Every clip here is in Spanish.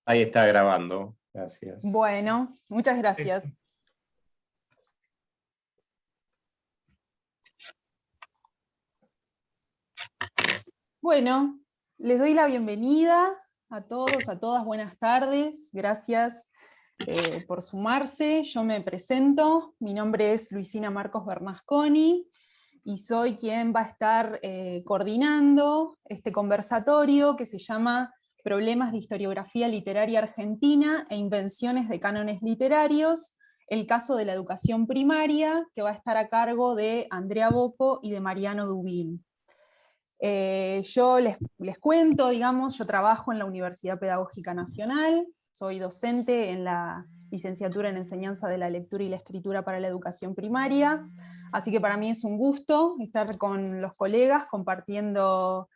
Ahí está grabando. Gracias. Bueno, muchas gracias. Bueno, les doy la bienvenida a todos, a todas, buenas tardes. Gracias por sumarse. Yo me presento, mi nombre es Luisina Marcos Bernasconi y soy quien va a estar coordinando este conversatorio que se llama Problemas de Historiografía Literaria Argentina e Invenciones de Cánones Literarios, el caso de la educación primaria, que va a estar a cargo de Andrea Bocco y de Mariano Dubín. Yo les cuento, digamos, yo trabajo en la Universidad Pedagógica Nacional, soy docente en la licenciatura en Enseñanza de la Lectura y la Escritura para la Educación Primaria, así que para mí es un gusto estar con los colegas compartiendo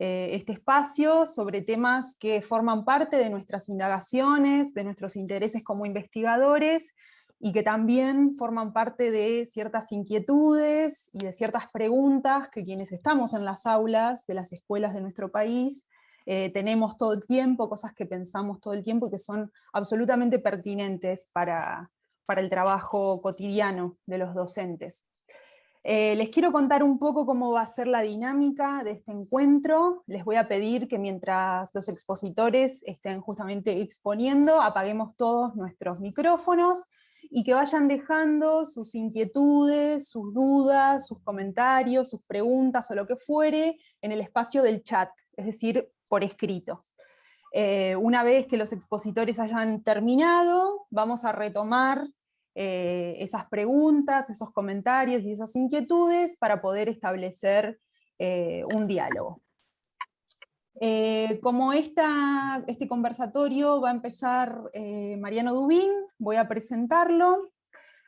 este espacio sobre temas que forman parte de nuestras indagaciones, de nuestros intereses como investigadores, y que también forman parte de ciertas inquietudes y de ciertas preguntas que quienes estamos en las aulas de las escuelas de nuestro país tenemos todo el tiempo, cosas que pensamos todo el tiempo y que son absolutamente pertinentes para el trabajo cotidiano de los docentes. Les quiero contar un poco cómo va a ser la dinámica de este encuentro. Les voy a pedir que mientras los expositores estén justamente exponiendo, apaguemos todos nuestros micrófonos y que vayan dejando sus inquietudes, sus dudas, sus comentarios, sus preguntas o lo que fuere en el espacio del chat, es decir, por escrito. Una vez que los expositores hayan terminado, vamos a retomar esas preguntas, esos comentarios y esas inquietudes para poder establecer un diálogo. Como este conversatorio va a empezar Mariano Dubín, voy a presentarlo.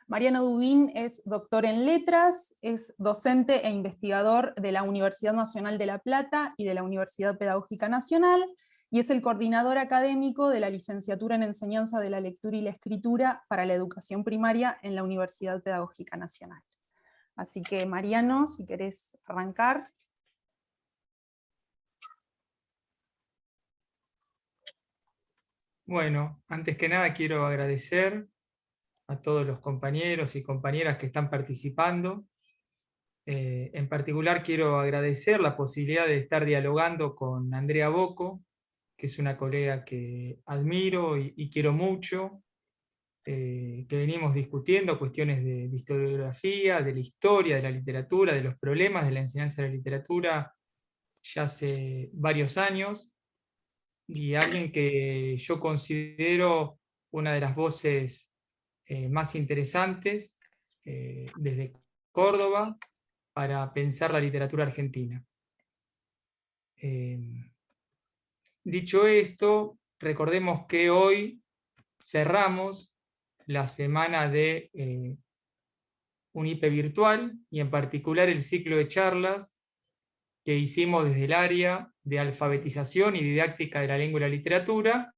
Mariano Dubín es doctor en letras, es docente e investigador de la Universidad Nacional de La Plata y de la Universidad Pedagógica Nacional, y es el coordinador académico de la licenciatura en Enseñanza de la Lectura y la Escritura para la Educación Primaria en la Universidad Pedagógica Nacional. Así que, Mariano, si querés arrancar. Bueno, antes que nada quiero agradecer a todos los compañeros y compañeras que están participando. En particular quiero agradecer la posibilidad de estar dialogando con Andrea Bocco, que es una colega que admiro y quiero mucho, que venimos discutiendo cuestiones de historiografía, de la historia, de la literatura, de los problemas de la enseñanza de la literatura ya hace varios años, y alguien que yo considero una de las voces más interesantes desde Córdoba para pensar la literatura argentina. Dicho esto, recordemos que hoy cerramos la semana de UNIPE virtual, y en particular el ciclo de charlas que hicimos desde el área de alfabetización y didáctica de la lengua y la literatura,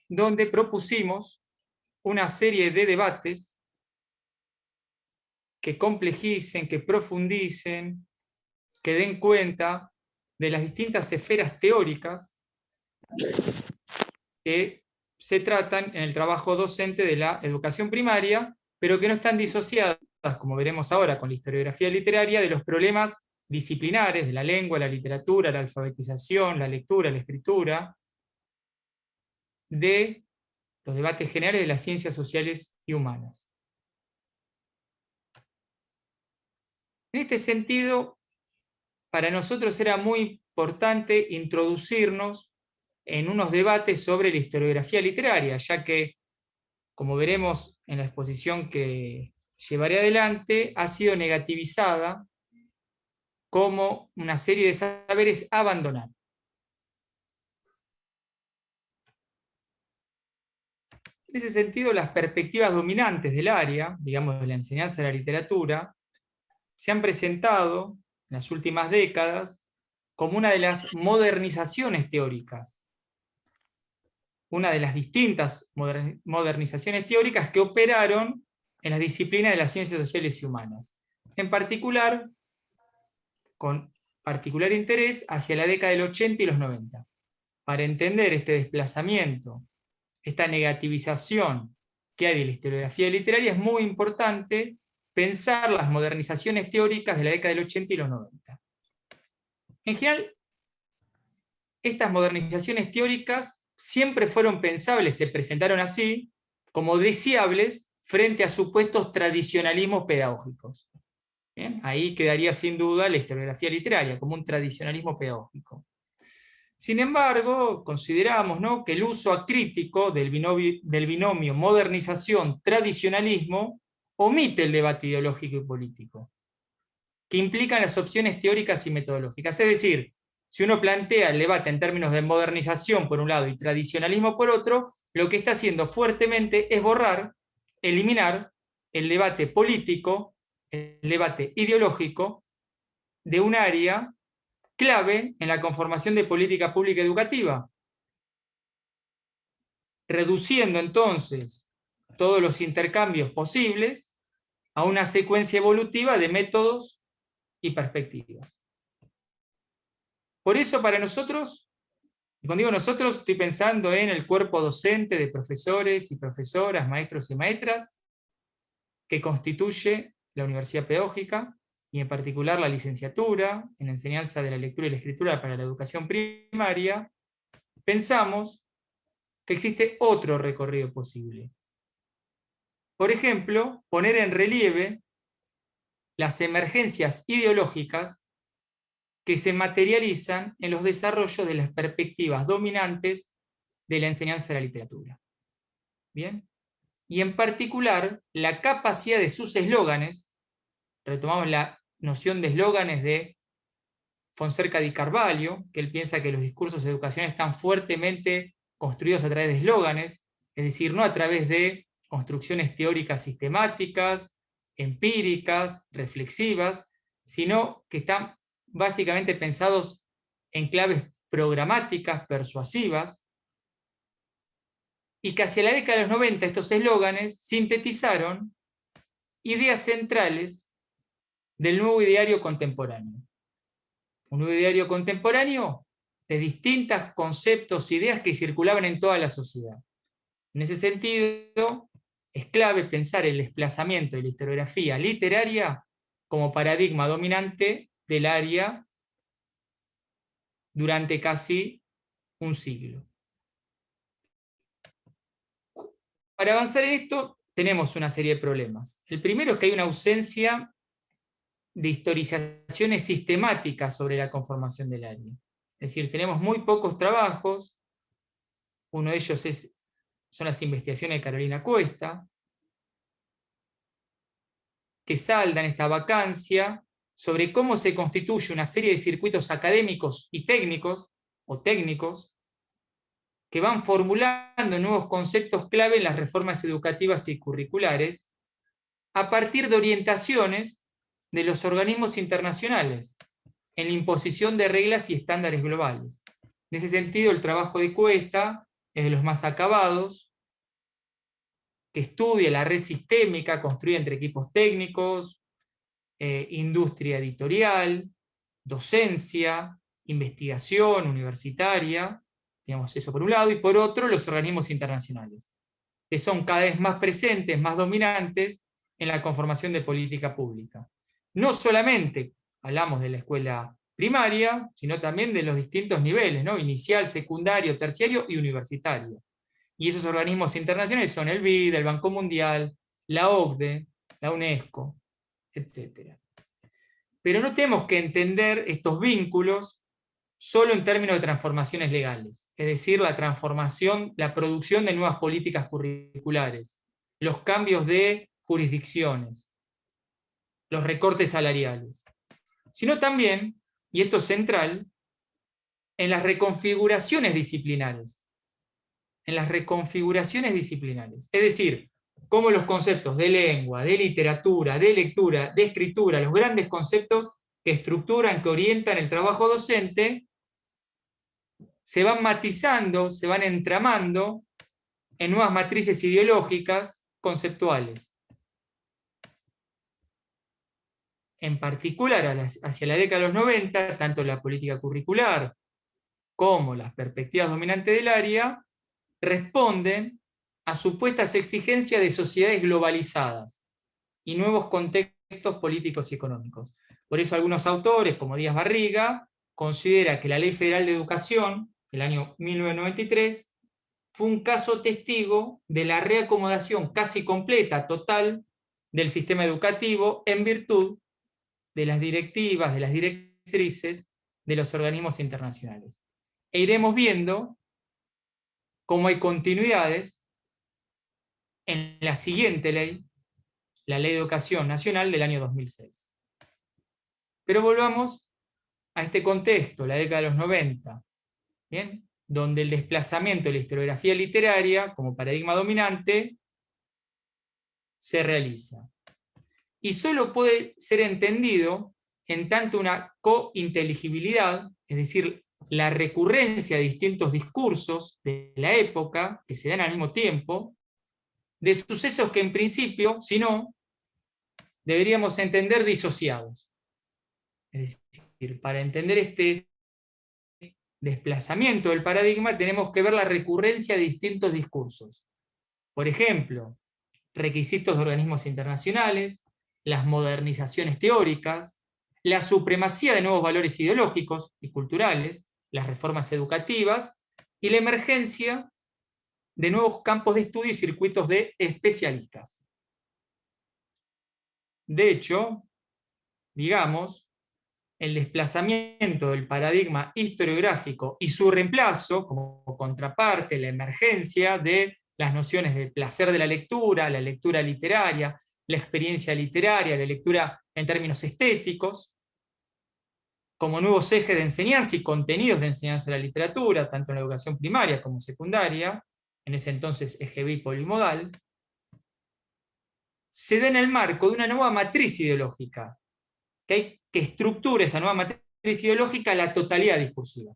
donde propusimos una serie de debates que complejicen, que profundicen, que den cuenta de las distintas esferas teóricas que se tratan en el trabajo docente de la educación primaria, pero que no están disociadas, como veremos ahora con la historiografía literaria, de los problemas disciplinares de la lengua, la literatura, la alfabetización, la lectura, la escritura, de los debates generales de las ciencias sociales y humanas. En este sentido, para nosotros era muy importante introducirnos en unos debates sobre la historiografía literaria, ya que, como veremos en la exposición que llevaré adelante, ha sido negativizada como una serie de saberes abandonados. En ese sentido, las perspectivas dominantes del área, digamos de la enseñanza de la literatura, se han presentado en las últimas décadas como una de las modernizaciones teóricas, una de las distintas modernizaciones teóricas que operaron en las disciplinas de las ciencias sociales y humanas, en particular, con particular interés hacia la década del 80 y los 90. para entender este desplazamiento, esta negativización que hay de la historiografía literaria, es muy importante pensar las modernizaciones teóricas de la década del 80 y los 90. En general, estas modernizaciones teóricas siempre fueron pensables, se presentaron así, como deseables frente a supuestos tradicionalismos pedagógicos. ¿Bien? Ahí quedaría sin duda la historiografía literaria, como un tradicionalismo pedagógico. Sin embargo, consideramos, ¿no?, que el uso acrítico del binomio modernización-tradicionalismo omite el debate ideológico y político, que implican las opciones teóricas y metodológicas. Es decir, si uno plantea el debate en términos de modernización por un lado y tradicionalismo por otro, lo que está haciendo fuertemente es eliminar el debate político, el debate ideológico de un área clave en la conformación de política pública educativa, reduciendo entonces todos los intercambios posibles a una secuencia evolutiva de métodos y perspectivas. Por eso para nosotros, y cuando digo nosotros estoy pensando en el cuerpo docente de profesores y profesoras, maestros y maestras, que constituye la Universidad Pedagógica, y en particular la licenciatura en enseñanza de la lectura y la escritura para la educación primaria, pensamos que existe otro recorrido posible. Por ejemplo, poner en relieve las emergencias ideológicas que se materializan en los desarrollos de las perspectivas dominantes de la enseñanza de la literatura. ¿Bien? Y en particular, la capacidad de sus eslóganes, retomamos la noción de eslóganes de Fonseca di Carvalho, que él piensa que los discursos de educación están fuertemente construidos a través de eslóganes, es decir, no a través de construcciones teóricas sistemáticas, empíricas, reflexivas, sino que están básicamente pensados en claves programáticas, persuasivas, y que hacia la década de los 90 estos eslóganes sintetizaron ideas centrales del nuevo ideario contemporáneo. Un nuevo ideario contemporáneo de distintos conceptos e ideas que circulaban en toda la sociedad. En ese sentido, es clave pensar el desplazamiento de la historiografía literaria como paradigma dominante del área durante casi un siglo. Para avanzar en esto, tenemos una serie de problemas. El primero es que hay una ausencia de historizaciones sistemáticas sobre la conformación del área. Es decir, tenemos muy pocos trabajos, uno de ellos son las investigaciones de Carolina Cuesta, que saldan esta vacancia sobre cómo se constituye una serie de circuitos académicos y técnicos, o técnicos, que van formulando nuevos conceptos clave en las reformas educativas y curriculares, a partir de orientaciones de los organismos internacionales, en la imposición de reglas y estándares globales. En ese sentido, el trabajo de Cuesta es de los más acabados, que estudia la red sistémica construida entre equipos técnicos, industria editorial, docencia, investigación universitaria, digamos eso por un lado, y por otro los organismos internacionales, que son cada vez más presentes, más dominantes en la conformación de política pública. No solamente hablamos de la escuela primaria, sino también de los distintos niveles, ¿no? Inicial, secundario, terciario y universitario. Y esos organismos internacionales son el BID, el Banco Mundial, la OCDE, la UNESCO, etc. Pero no tenemos que entender estos vínculos solo en términos de transformaciones legales, es decir, la transformación, la producción de nuevas políticas curriculares, los cambios de jurisdicciones, los recortes salariales, sino también, y esto es central, en las reconfiguraciones disciplinares. En las reconfiguraciones disciplinares. Es decir, cómo los conceptos de lengua, de literatura, de lectura, de escritura, los grandes conceptos que estructuran, que orientan el trabajo docente, se van matizando, se van entramando en nuevas matrices ideológicas conceptuales. En particular, hacia la década de los 90, tanto la política curricular cómo las perspectivas dominantes del área responden a supuestas exigencias de sociedades globalizadas y nuevos contextos políticos y económicos. Por eso algunos autores, como Díaz Barriga, considera que la Ley Federal de Educación, del año 1993, fue un caso testigo de la reacomodación casi completa, total, del sistema educativo en virtud de las directivas, de las directrices de los organismos internacionales. E iremos viendo cómo hay continuidades en la siguiente ley, la Ley de Educación Nacional del año 2006. Pero volvamos a este contexto, la década de los 90, ¿bien? Donde el desplazamiento de la historiografía literaria como paradigma dominante se realiza. Y solo puede ser entendido en tanto una cointeligibilidad, es decir, la recurrencia de distintos discursos de la época, que se dan al mismo tiempo, de sucesos que en principio, si no, deberíamos entender disociados. Es decir, para entender este desplazamiento del paradigma tenemos que ver la recurrencia de distintos discursos. Por ejemplo, requisitos de organismos internacionales, las modernizaciones teóricas, la supremacía de nuevos valores ideológicos y culturales, las reformas educativas y la emergencia de nuevos campos de estudio y circuitos de especialistas. De hecho, digamos, el desplazamiento del paradigma historiográfico y su reemplazo, como contraparte, la emergencia de las nociones del placer de la lectura literaria, la experiencia literaria, la lectura en términos estéticos, como nuevos ejes de enseñanza y contenidos de enseñanza de la literatura, tanto en la educación primaria como secundaria, en ese entonces eje bipolimodal, se da en el marco de una nueva matriz ideológica, que estructura esa nueva matriz ideológica la totalidad discursiva.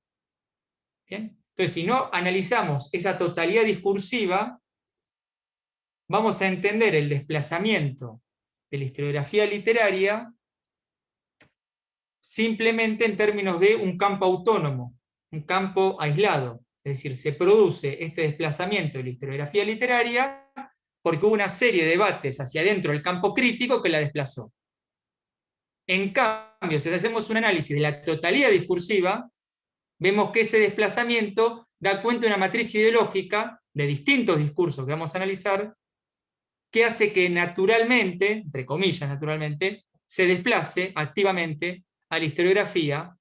¿Bien? Entonces, si no analizamos esa totalidad discursiva, vamos a entender el desplazamiento de la historiografía literaria simplemente en términos de un campo autónomo, un campo aislado. Es decir, se produce este desplazamiento de la historiografía literaria porque hubo una serie de debates hacia adentro del campo crítico que la desplazó. En cambio, si hacemos un análisis de la totalidad discursiva, vemos que ese desplazamiento da cuenta de una matriz ideológica de distintos discursos que vamos a analizar, que hace que naturalmente, entre comillas naturalmente, se desplace activamente a la historiografía,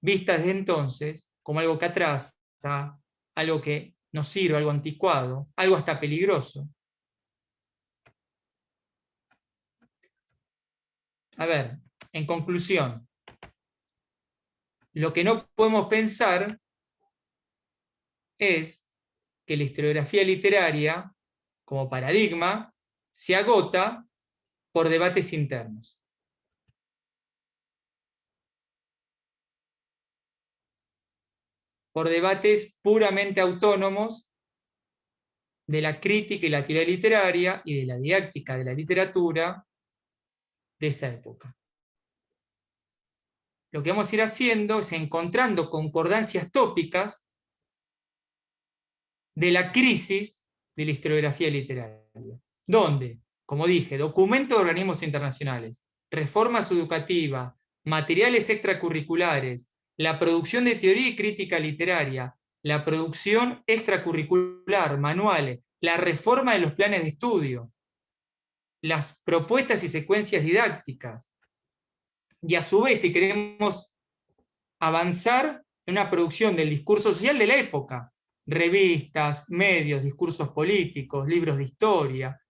vista desde entonces como algo que atrasa, algo que nos sirve, algo anticuado, algo hasta peligroso. A ver, en conclusión, lo que no podemos pensar es que la historiografía literaria, como paradigma, se agota por debates internos. Por debates puramente autónomos de la crítica y la teoría literaria y de la didáctica de la literatura de esa época. Lo que vamos a ir haciendo es encontrando concordancias tópicas de la crisis de la historiografía literaria, donde, como dije, documentos de organismos internacionales, reformas educativas, materiales extracurriculares, la producción de teoría y crítica literaria, la producción extracurricular, manuales, la reforma de los planes de estudio, las propuestas y secuencias didácticas, y a su vez, si queremos avanzar en una producción del discurso social de la época, revistas, medios, discursos políticos, libros de historia,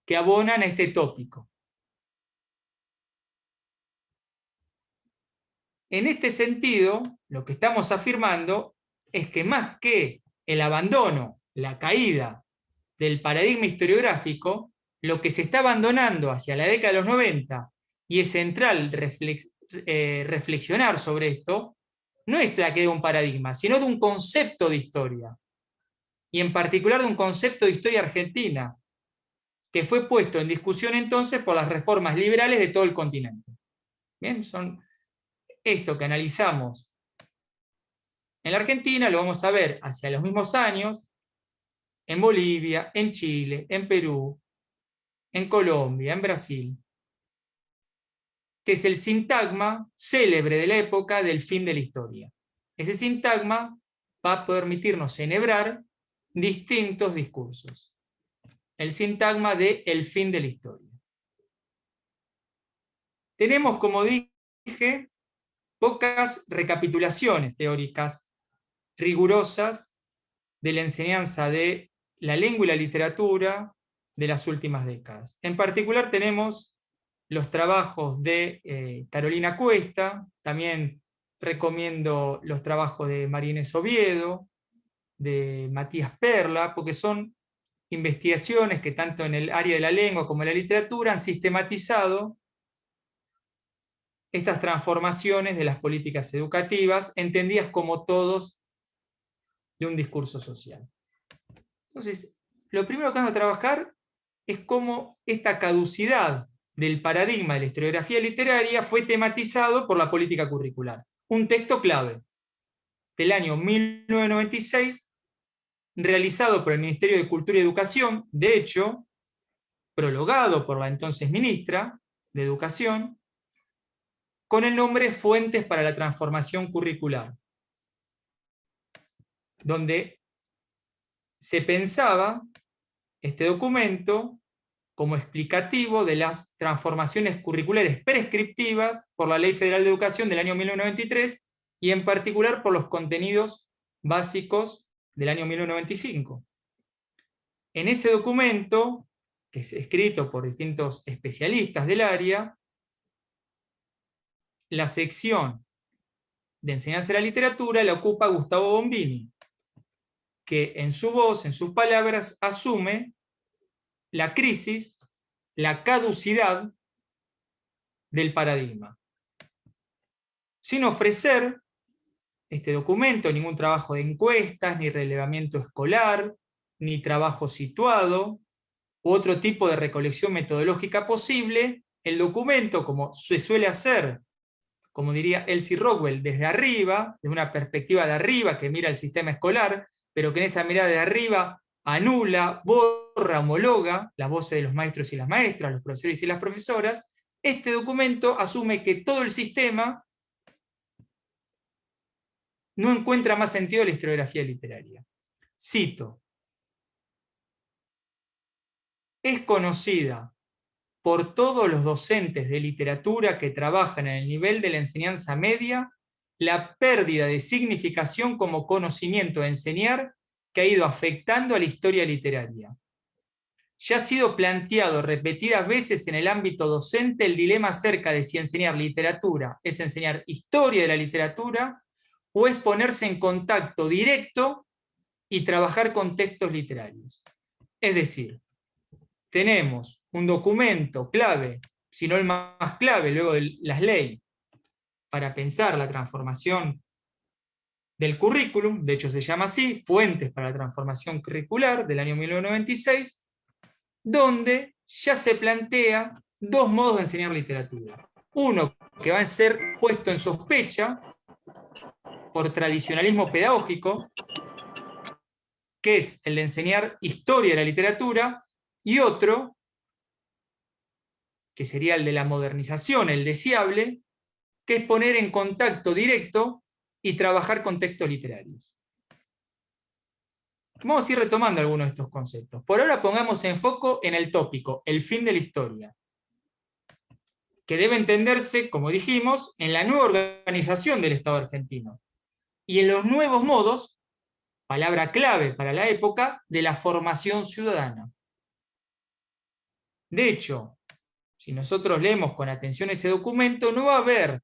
que abonan a este tópico. En este sentido, lo que estamos afirmando es que más que el abandono, la caída del paradigma historiográfico, lo que se está abandonando hacia la década de los 90, y es central reflexionar sobre esto, no es la que de un paradigma, sino de un concepto de historia, y en particular de un concepto de historia argentina, que fue puesto en discusión entonces por las reformas liberales de todo el continente. Bien, son esto que analizamos En la Argentina lo vamos a ver hacia los mismos años, en Bolivia, en Chile, en Perú, en Colombia, en Brasil, que es el sintagma célebre de la época del fin de la historia. Ese sintagma va a permitirnos enhebrar distintos discursos. El sintagma de el fin de la historia. Tenemos, como dije, pocas recapitulaciones teóricas rigurosas de la enseñanza de la lengua y la literatura de las últimas décadas. En particular tenemos los trabajos de Carolina Cuesta, también recomiendo los trabajos de María Inés Oviedo, de Matías Perla, porque son investigaciones que tanto en el área de la lengua como en la literatura han sistematizado estas transformaciones de las políticas educativas, entendidas como todos de un discurso social. Entonces, lo primero que vamos a trabajar es cómo esta caducidad del paradigma de la historiografía literaria fue tematizado por la política curricular. Un texto clave del año 1996, realizado por el Ministerio de Cultura y Educación, de hecho, prologado por la entonces ministra de Educación, con el nombre Fuentes para la Transformación Curricular, donde se pensaba este documento como explicativo de las transformaciones curriculares prescriptivas por la Ley Federal de Educación del año 1993 y en particular por los contenidos básicos del año 1995. En ese documento, que es escrito por distintos especialistas del área, la sección de enseñanza de la literatura la ocupa Gustavo Bombini, que en su voz, en sus palabras, asume la crisis, la caducidad del paradigma. Sin ofrecer este documento ningún trabajo de encuestas, ni relevamiento escolar, ni trabajo situado, u otro tipo de recolección metodológica posible, el documento, como se suele hacer, como diría Elsie Rockwell, desde arriba, desde una perspectiva de arriba que mira el sistema escolar, pero que en esa mirada de arriba anula, borra, homologa las voces de los maestros y las maestras, los profesores y las profesoras. Este documento asume que todo el sistema no encuentra más sentido en la historiografía literaria. Cito: es conocida por todos los docentes de literatura que trabajan en el nivel de la enseñanza media la pérdida de significación como conocimiento a enseñar que ha ido afectando a la historia literaria. Ya ha sido planteado repetidas veces en el ámbito docente el dilema acerca de si enseñar literatura es enseñar historia de la literatura o es ponerse en contacto directo y trabajar con textos literarios. Es decir, tenemos un documento clave, si no el más clave, luego de las leyes, para pensar la transformación del currículum, de hecho se llama así, Fuentes para la Transformación Curricular, del año 1996, donde ya se plantea dos modos de enseñar literatura. Uno que va a ser puesto en sospecha por tradicionalismo pedagógico, que es el de enseñar historia de la literatura, y otro, que sería el de la modernización, el deseable, que es poner en contacto directo y trabajar con textos literarios. Vamos a ir retomando algunos de estos conceptos. Por ahora pongamos en foco en el tópico, el fin de la historia, que debe entenderse, como dijimos, en la nueva organización del Estado argentino y en los nuevos modos, palabra clave para la época, de la formación ciudadana. De hecho, si nosotros leemos con atención ese documento, no va a haber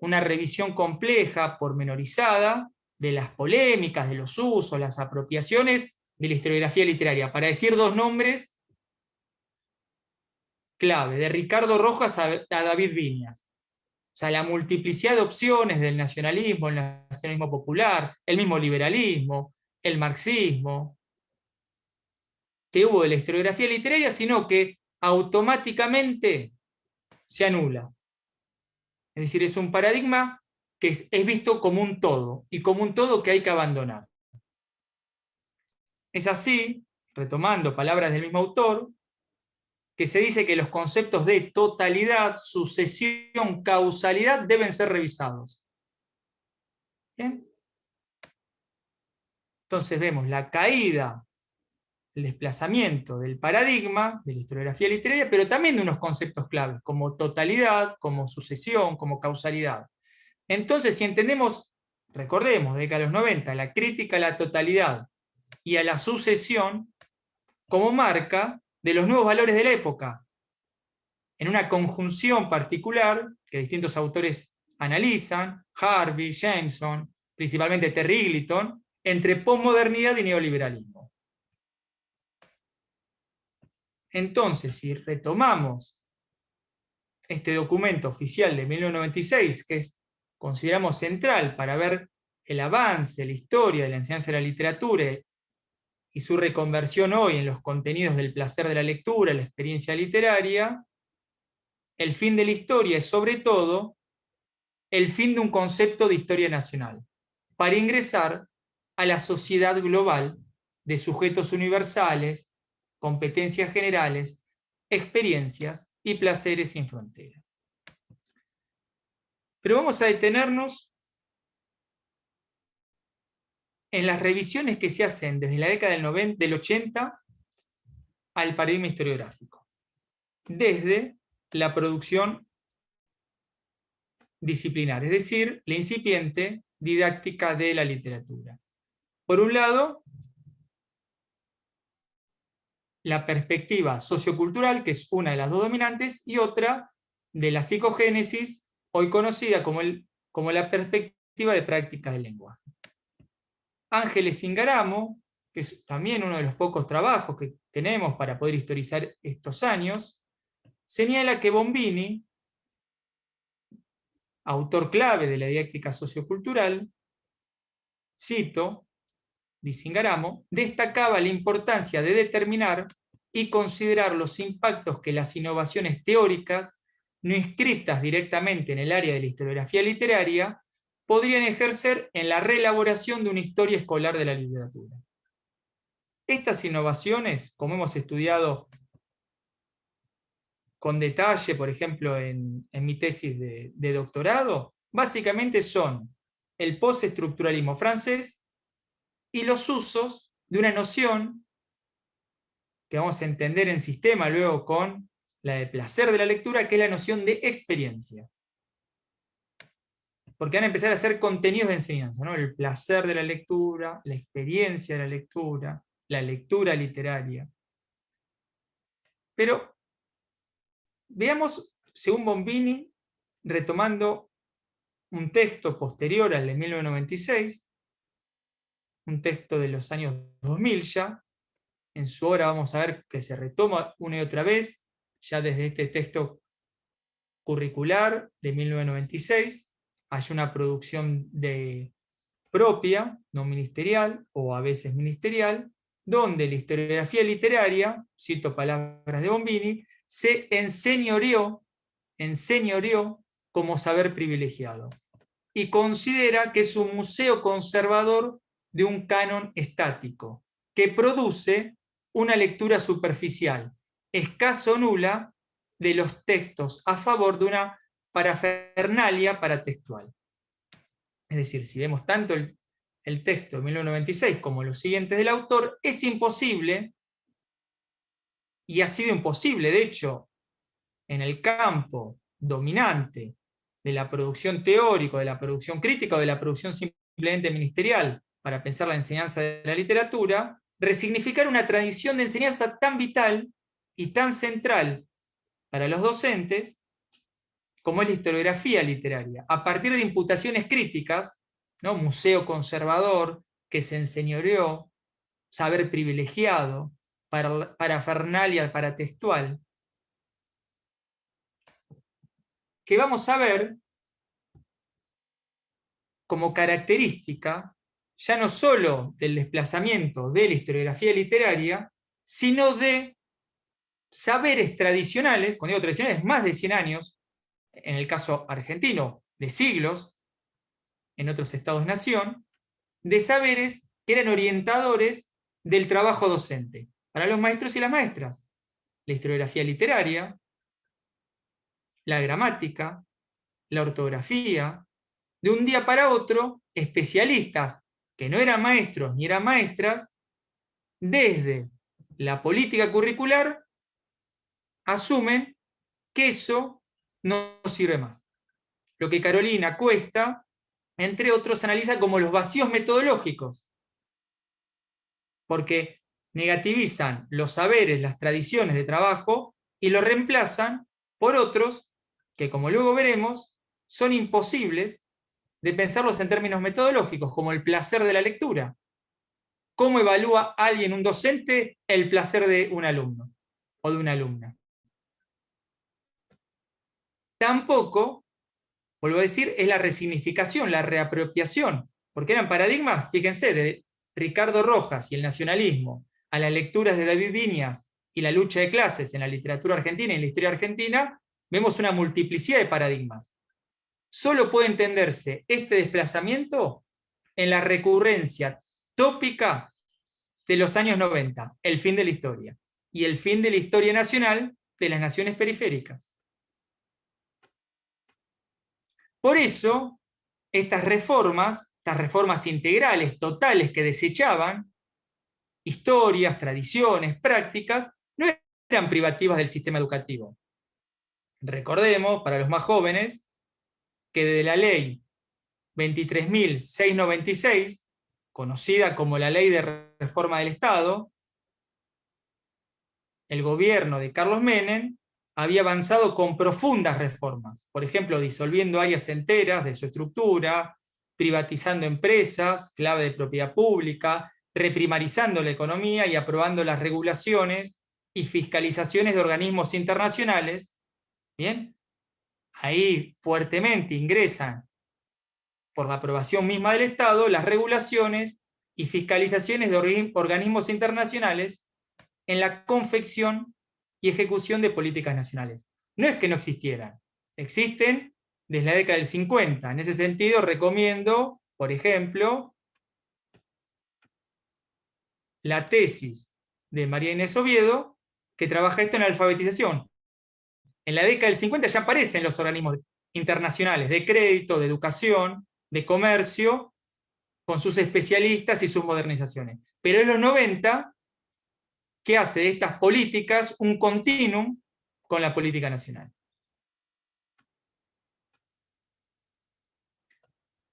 una revisión compleja, pormenorizada, de las polémicas, de los usos, las apropiaciones de la historiografía literaria. Para decir dos nombres clave, de Ricardo Rojas a David Viñas. O sea, la multiplicidad de opciones del nacionalismo, el nacionalismo popular, el mismo liberalismo, el marxismo, que hubo de la historiografía literaria, sino que automáticamente se anula. Es decir, es un paradigma que es visto como un todo, y como un todo que hay que abandonar. Es así, retomando palabras del mismo autor, que se dice que los conceptos de totalidad, sucesión, causalidad deben ser revisados. ¿Bien? Entonces vemos la caída, el desplazamiento del paradigma de la historiografía literaria, pero también de unos conceptos claves, como totalidad, como sucesión, como causalidad. Entonces, si entendemos, recordemos, de década de los 90, la crítica a la totalidad y a la sucesión como marca de los nuevos valores de la época, en una conjunción particular que distintos autores analizan, Harvey, Jameson, principalmente Terry Eagleton, entre posmodernidad y neoliberalismo. Entonces, si retomamos este documento oficial de 1996, que consideramos central para ver el avance, la historia de la enseñanza de la literatura y su reconversión hoy en los contenidos del placer de la lectura, la experiencia literaria, el fin de la historia es sobre todo el fin de un concepto de historia nacional, para ingresar a la sociedad global de sujetos universales, competencias generales, experiencias y placeres sin fronteras. Pero vamos a detenernos en las revisiones que se hacen desde la década del 80 al paradigma historiográfico, desde la producción disciplinar, es decir, la incipiente didáctica de la literatura. Por un lado, la perspectiva sociocultural, que es una de las dos dominantes, y otra de la psicogénesis, hoy conocida como la perspectiva de práctica del lenguaje. Ángeles Ingaramo, que es también uno de los pocos trabajos que tenemos para poder historizar estos años, señala que Bombini, autor clave de la didáctica sociocultural, cito, dice Ingaramo, destacaba la importancia de determinar y considerar los impactos que las innovaciones teóricas, no inscritas directamente en el área de la historiografía literaria, podrían ejercer en la reelaboración de una historia escolar de la literatura. Estas innovaciones, como hemos estudiado con detalle, por ejemplo, en mi tesis de doctorado, básicamente son el postestructuralismo francés y los usos de una noción que vamos a entender en sistema luego con la de placer de la lectura, que es la noción de experiencia. Porque van a empezar a hacer contenidos de enseñanza, ¿no? El placer de la lectura, la experiencia de la lectura literaria. Pero veamos, según Bombini, retomando un texto posterior al de 1996, un texto de los años 2000 ya, en su obra vamos a ver que se retoma una y otra vez, ya desde este texto curricular de 1996, hay una producción propia, no ministerial, o a veces ministerial, donde la historiografía literaria, cito palabras de Bombini, se enseñoreó como saber privilegiado, y considera que es un museo conservador de un canon estático, que produce una lectura superficial, escaso o nula, de los textos a favor de una parafernalia paratextual. Es decir, si vemos tanto el texto de 1996 como los siguientes del autor, es imposible, y ha sido imposible, de hecho, en el campo dominante de la producción teórica, de la producción crítica o de la producción simplemente ministerial, para pensar la enseñanza de la literatura, resignificar una tradición de enseñanza tan vital y tan central para los docentes como es la historiografía literaria, a partir de imputaciones críticas, ¿no? Museo conservador, que se enseñoreó, saber privilegiado, parafernalia paratextual, que vamos a ver como característica ya no solo del desplazamiento de la historiografía literaria, sino de saberes tradicionales, cuando digo tradicionales, más de 100 años, en el caso argentino, de siglos, en otros estados-nación, de saberes que eran orientadores del trabajo docente, para los maestros y las maestras. La historiografía literaria, la gramática, la ortografía. De un día para otro, especialistas que no eran maestros ni eran maestras, desde la política curricular, asumen que eso no sirve más. Lo que Carolina Cuesta, entre otros, analiza como los vacíos metodológicos, porque negativizan los saberes, las tradiciones de trabajo, y los reemplazan por otros que, como luego veremos, son imposibles de pensarlos en términos metodológicos, como el placer de la lectura. ¿Cómo evalúa alguien, un docente, el placer de un alumno o de una alumna? Tampoco, vuelvo a decir, es la resignificación, la reapropiación, porque eran paradigmas, fíjense, de Ricardo Rojas y el nacionalismo, a las lecturas de David Viñas y la lucha de clases en la literatura argentina y en la historia argentina, vemos una multiplicidad de paradigmas. Solo puede entenderse este desplazamiento en la recurrencia tópica de los años 90, el fin de la historia, y el fin de la historia nacional de las naciones periféricas. Por eso, estas reformas integrales, totales, que desechaban historias, tradiciones, prácticas, no eran privativas del sistema educativo. Recordemos, para los más jóvenes, que desde la ley 23.696, conocida como la Ley de Reforma del Estado, el gobierno de Carlos Menem había avanzado con profundas reformas, por ejemplo, disolviendo áreas enteras de su estructura, privatizando empresas, clave de propiedad pública, reprimarizando la economía y aprobando las regulaciones y fiscalizaciones de organismos internacionales. ¿Bien? Ahí fuertemente ingresan, por la aprobación misma del Estado, las regulaciones y fiscalizaciones de organismos internacionales en la confección y ejecución de políticas nacionales. No es que no existieran, existen desde la década del 50. En ese sentido, recomiendo, por ejemplo, la tesis de María Inés Oviedo, que trabaja esto en la alfabetización. En la década del 50 ya aparecen los organismos internacionales de crédito, de educación, de comercio, con sus especialistas y sus modernizaciones. Pero en los 90, ¿qué hace de estas políticas un continuum con la política nacional?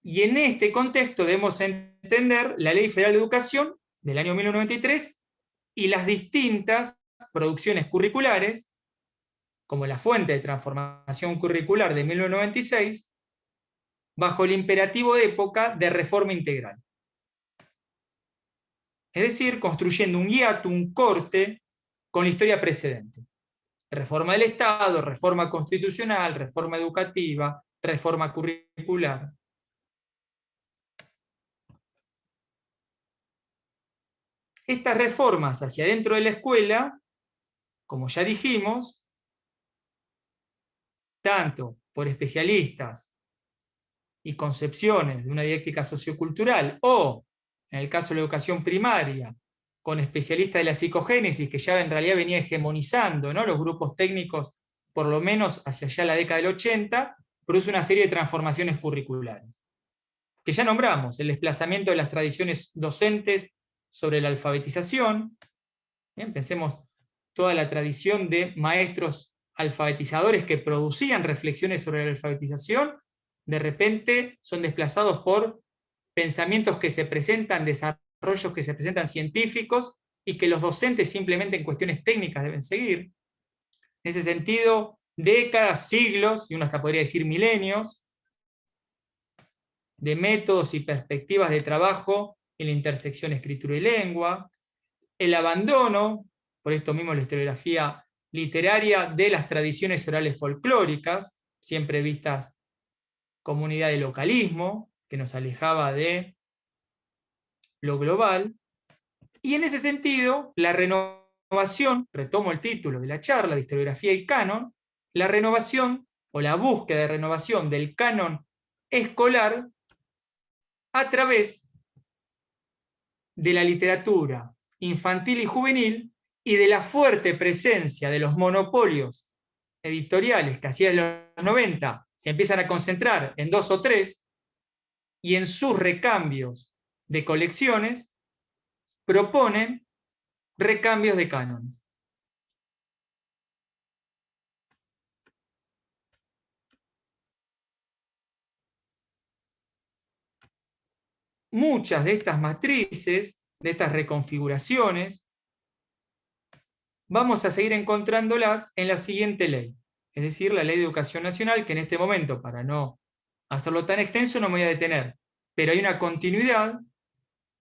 Y en este contexto debemos entender la Ley Federal de Educación del año 1993 y las distintas producciones curriculares, como la Fuente de Transformación Curricular de 1996, bajo el imperativo de época de reforma integral. Es decir, construyendo un hiato, un corte con la historia precedente. Reforma del Estado, reforma constitucional, reforma educativa, reforma curricular. Estas reformas hacia adentro de la escuela, como ya dijimos, tanto por especialistas y concepciones de una dialéctica sociocultural, o, en el caso de la educación primaria, con especialistas de la psicogénesis, que ya en realidad venía hegemonizando, ¿no?, los grupos técnicos, por lo menos hacia allá la década del 80, produce una serie de transformaciones curriculares. Que ya nombramos, el desplazamiento de las tradiciones docentes sobre la alfabetización. Bien, pensemos toda la tradición de maestros alfabetizadores que producían reflexiones sobre la alfabetización, de repente son desplazados por pensamientos que se presentan, desarrollos que se presentan científicos, y que los docentes simplemente en cuestiones técnicas deben seguir. En ese sentido, décadas, siglos, y uno hasta podría decir milenios, de métodos y perspectivas de trabajo en la intersección escritura y lengua, el abandono, por esto mismo la historiografía literaria, de las tradiciones orales folclóricas, siempre vistas como unidad de localismo, que nos alejaba de lo global, y en ese sentido, la renovación, retomo el título de la charla, de historiografía y canon, la renovación, o la búsqueda de renovación del canon escolar, a través de la literatura infantil y juvenil y de la fuerte presencia de los monopolios editoriales que hacia los 90 se empiezan a concentrar en 2 o 3, y en sus recambios de colecciones proponen recambios de cánones. Muchas de estas matrices, de estas reconfiguraciones, vamos a seguir encontrándolas en la siguiente ley, es decir, la Ley de Educación Nacional, que en este momento, para no hacerlo tan extenso, no me voy a detener, pero hay una continuidad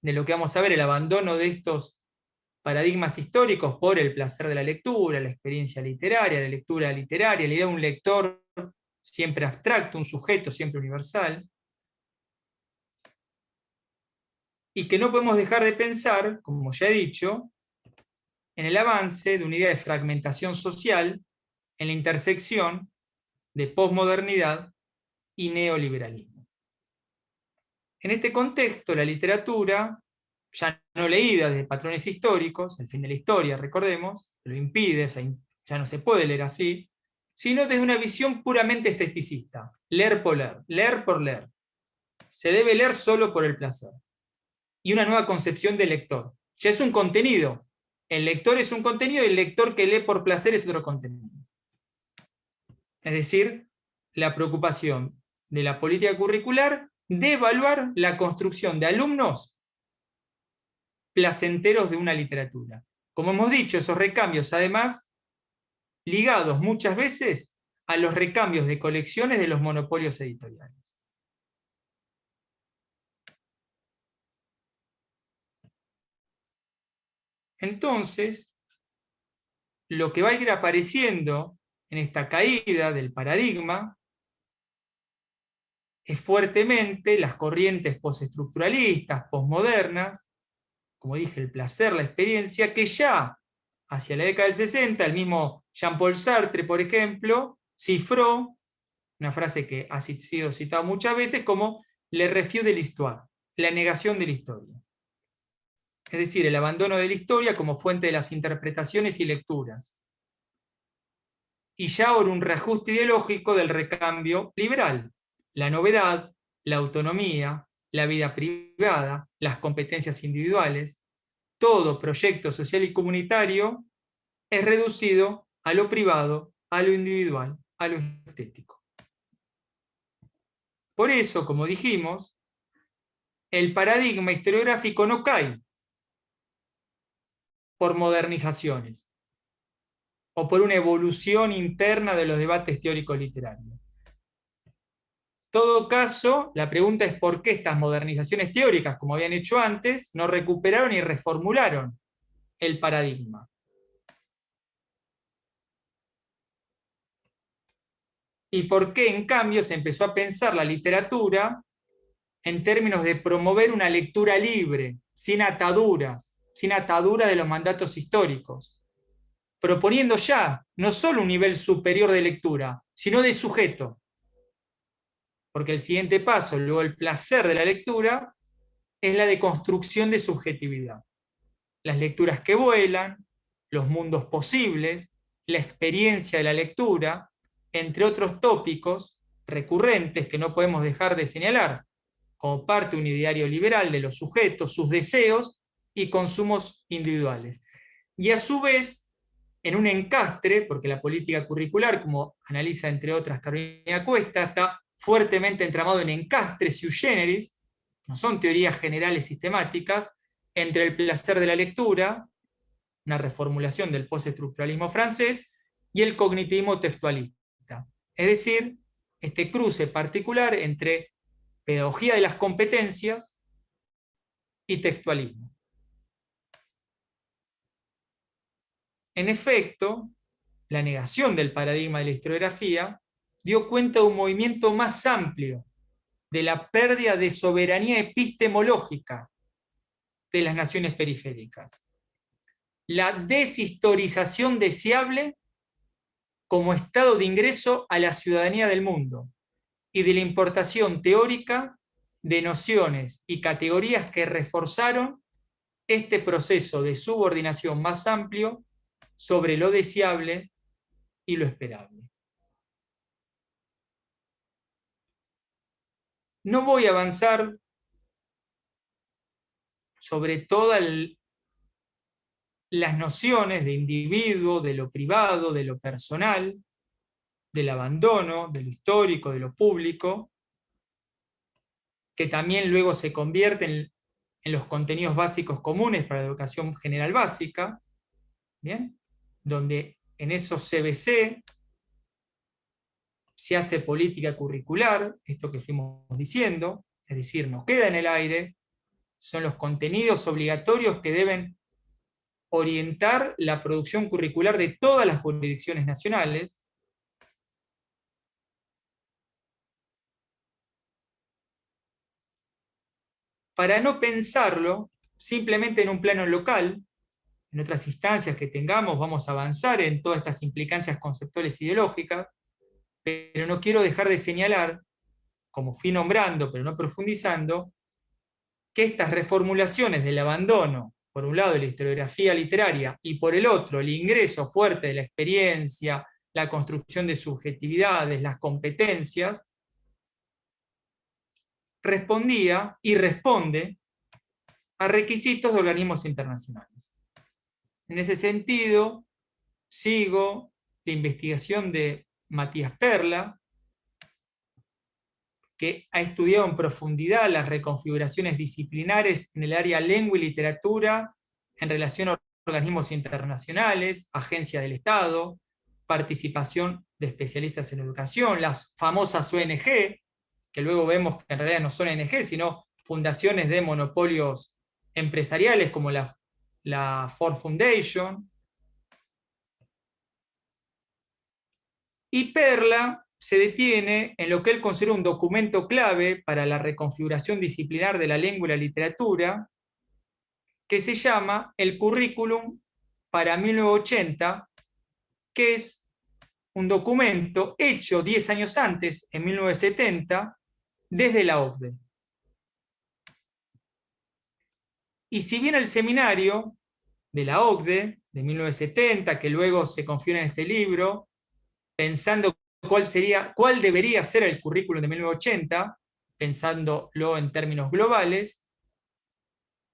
de lo que vamos a ver, el abandono de estos paradigmas históricos por el placer de la lectura, la experiencia literaria, la lectura literaria, la idea de un lector siempre abstracto, un sujeto siempre universal, y que no podemos dejar de pensar, como ya he dicho, en el avance de una idea de fragmentación social en la intersección de posmodernidad y neoliberalismo. En este contexto, la literatura, ya no leída desde patrones históricos, el fin de la historia, recordemos, lo impide, o sea, ya no se puede leer así, sino desde una visión puramente esteticista, leer por leer. Se debe leer solo por el placer. Y una nueva concepción del lector. Ya es un contenido. El lector es un contenido y el lector que lee por placer es otro contenido. Es decir, la preocupación de la política curricular de evaluar la construcción de alumnos placenteros de una literatura. Como hemos dicho, esos recambios, además, ligados muchas veces a los recambios de colecciones de los monopolios editoriales. Entonces, lo que va a ir apareciendo en esta caída del paradigma es fuertemente las corrientes postestructuralistas, posmodernas, como dije, el placer, la experiencia, que ya hacia la década del 60, el mismo Jean-Paul Sartre, por ejemplo, cifró una frase que ha sido citada muchas veces como le refus de l'histoire, la negación de la historia. Es decir, el abandono de la historia como fuente de las interpretaciones y lecturas. Y ya ahora un reajuste ideológico del recambio liberal, la novedad, la autonomía, la vida privada, las competencias individuales, todo proyecto social y comunitario es reducido a lo privado, a lo individual, a lo estético. Por eso, como dijimos, el paradigma historiográfico no cae por modernizaciones o por una evolución interna de los debates teóricos literarios. En todo caso, la pregunta es por qué estas modernizaciones teóricas, como habían hecho antes, no recuperaron y reformularon el paradigma. Y por qué, en cambio, se empezó a pensar la literatura en términos de promover una lectura libre, sin ataduras de los mandatos históricos, proponiendo ya no solo un nivel superior de lectura, sino de sujeto. Porque el siguiente paso, luego el placer de la lectura, es la de construcción de subjetividad. Las lecturas que vuelan, los mundos posibles, la experiencia de la lectura, entre otros tópicos recurrentes que no podemos dejar de señalar, como parte de un ideario liberal de los sujetos, sus deseos y consumos individuales. Y a su vez, en un encastre, porque la política curricular, como analiza entre otras Carolina Cuesta, está fuertemente entramado en encastres sui generis, no son teorías generales sistemáticas, entre el placer de la lectura, una reformulación del postestructuralismo francés, y el cognitivismo textualista. Es decir, este cruce particular entre pedagogía de las competencias y textualismo. En efecto, la negación del paradigma de la historiografía dio cuenta de un movimiento más amplio de la pérdida de soberanía epistemológica de las naciones periféricas. La deshistorización deseable como estado de ingreso a la ciudadanía del mundo y de la importación teórica de nociones y categorías que reforzaron este proceso de subordinación más amplio sobre lo deseable y lo esperable. No voy a avanzar sobre todas las nociones de individuo, de lo privado, de lo personal, del abandono, de lo histórico, de lo público, que también luego se convierten en los contenidos básicos comunes para la educación general básica, ¿bien? Donde en esos CBC se hace política curricular, esto que fuimos diciendo, es decir, no queda en el aire, son los contenidos obligatorios que deben orientar la producción curricular de todas las jurisdicciones nacionales. Para no pensarlo simplemente en un plano local, en otras instancias que tengamos vamos a avanzar en todas estas implicancias conceptuales ideológicas, pero no quiero dejar de señalar, como fui nombrando pero no profundizando, que estas reformulaciones del abandono, por un lado de la historiografía literaria y por el otro el ingreso fuerte de la experiencia, la construcción de subjetividades, las competencias, respondía y responde a requisitos de organismos internacionales. En ese sentido, sigo la investigación de Matías Perla, que ha estudiado en profundidad las reconfiguraciones disciplinares en el área lengua y literatura en relación a organismos internacionales, agencias del Estado, participación de especialistas en educación, las famosas ONG, que luego vemos que en realidad no son ONG, sino fundaciones de monopolios empresariales como la Ford Foundation. Y Perla se detiene en lo que él considera un documento clave para la reconfiguración disciplinar de la lengua y la literatura, que se llama el Currículum para 1980, que es un documento hecho 10 años antes, en 1970, desde la OCDE. Y si bien el seminario de la OCDE, de 1970, que luego se configura en este libro, pensando cuál debería ser el currículum de 1980, pensándolo en términos globales,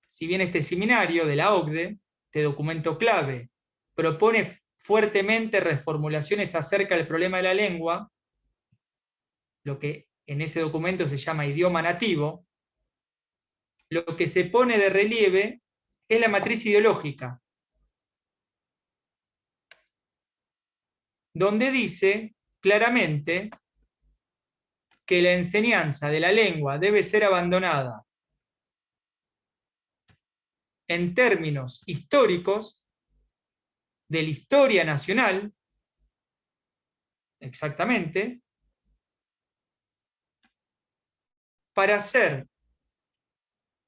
si bien este seminario de la OCDE, este documento clave, propone fuertemente reformulaciones acerca del problema de la lengua, lo que en ese documento se llama idioma nativo, lo que se pone de relieve es la matriz ideológica, donde dice claramente que la enseñanza de la lengua debe ser abandonada en términos históricos de la historia nacional, exactamente, para ser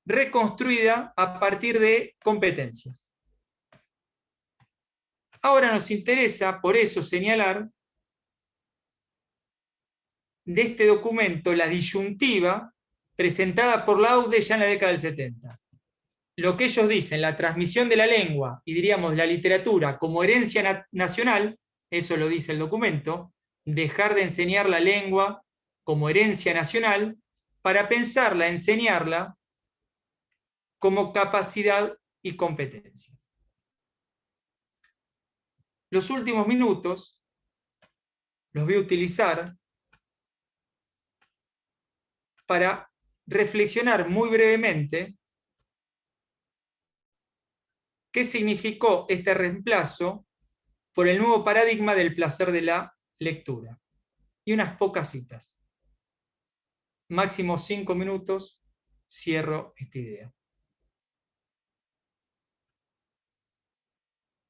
reconstruida a partir de competencias. Ahora nos interesa, por eso, señalar de este documento la disyuntiva presentada por la OCDE ya en la década del 70. Lo que ellos dicen, la transmisión de la lengua y diríamos de la literatura como herencia nacional, eso lo dice el documento, dejar de enseñar la lengua como herencia nacional para pensarla, enseñarla como capacidad y competencias. Los últimos minutos los voy a utilizar para reflexionar muy brevemente qué significó este reemplazo por el nuevo paradigma del placer de la lectura. Y unas pocas citas. Máximo 5 minutos, cierro esta idea.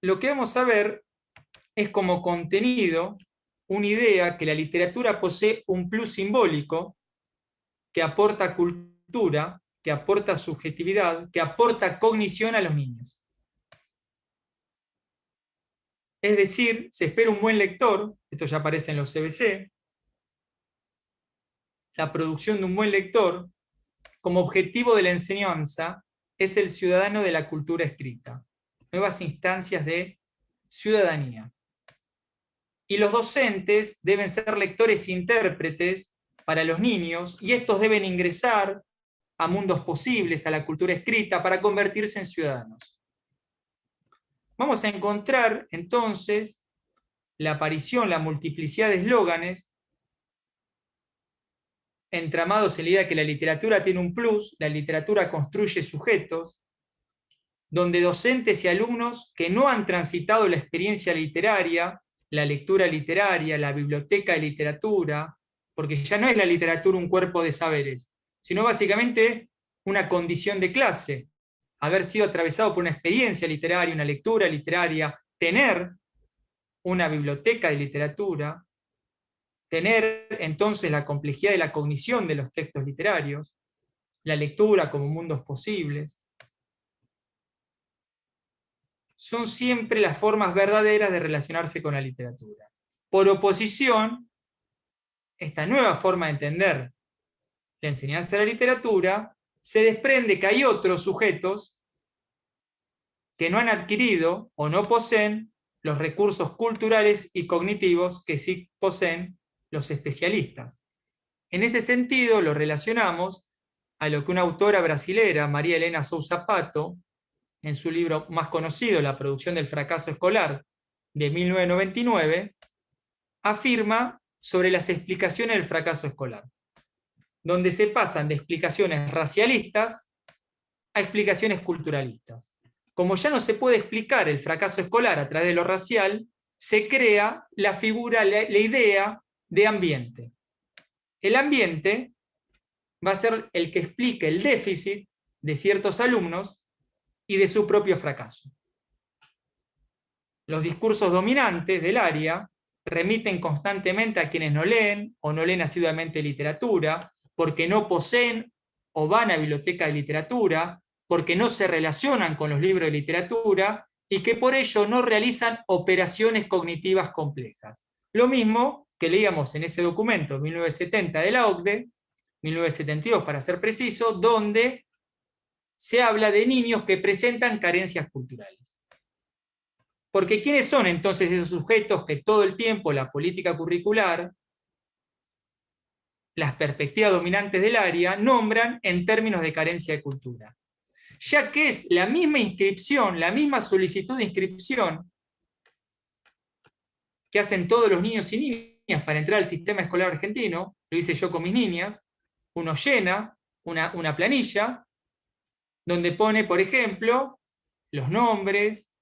Lo que vamos a ver es como contenido una idea que la literatura posee un plus simbólico que aporta cultura, que aporta subjetividad, que aporta cognición a los niños. Es decir, se espera un buen lector, esto ya aparece en los CBC, la producción de un buen lector como objetivo de la enseñanza es el ciudadano de la cultura escrita, nuevas instancias de ciudadanía. Y los docentes deben ser lectores e intérpretes para los niños, y estos deben ingresar a mundos posibles, a la cultura escrita, para convertirse en ciudadanos. Vamos a encontrar entonces la aparición, la multiplicidad de eslóganes entramados en la idea de que la literatura tiene un plus, la literatura construye sujetos, donde docentes y alumnos que no han transitado la experiencia literaria, la lectura literaria, la biblioteca de literatura, porque ya no es la literatura un cuerpo de saberes, sino básicamente una condición de clase, haber sido atravesado por una experiencia literaria, una lectura literaria, tener una biblioteca de literatura, tener entonces la complejidad de la cognición de los textos literarios, la lectura como mundos posibles, son siempre las formas verdaderas de relacionarse con la literatura. Por oposición, esta nueva forma de entender la enseñanza de la literatura se desprende que hay otros sujetos que no han adquirido o no poseen los recursos culturales y cognitivos que sí poseen los especialistas. En ese sentido, lo relacionamos a lo que una autora brasilera, María Helena Sousa Pato, en su libro más conocido, La producción del fracaso escolar, de 1999, afirma sobre las explicaciones del fracaso escolar, donde se pasan de explicaciones racialistas a explicaciones culturalistas. Como ya no se puede explicar el fracaso escolar a través de lo racial, se crea la figura, la idea de ambiente. El ambiente va a ser el que explique el déficit de ciertos alumnos y de su propio fracaso. Los discursos dominantes del área remiten constantemente a quienes no leen o no leen asiduamente literatura, porque no poseen o van a biblioteca de literatura, porque no se relacionan con los libros de literatura y que por ello no realizan operaciones cognitivas complejas. Lo mismo que leíamos en ese documento 1970 de la OCDE, 1972 para ser preciso, donde se habla de niños que presentan carencias culturales. Porque ¿quiénes son entonces esos sujetos que todo el tiempo la política curricular, las perspectivas dominantes del área, nombran en términos de carencia de cultura? Ya que es la misma inscripción, la misma solicitud de inscripción que hacen todos los niños y niñas para entrar al sistema escolar argentino, lo hice yo con mis niñas, uno llena una planilla donde pone, por ejemplo, los nombres,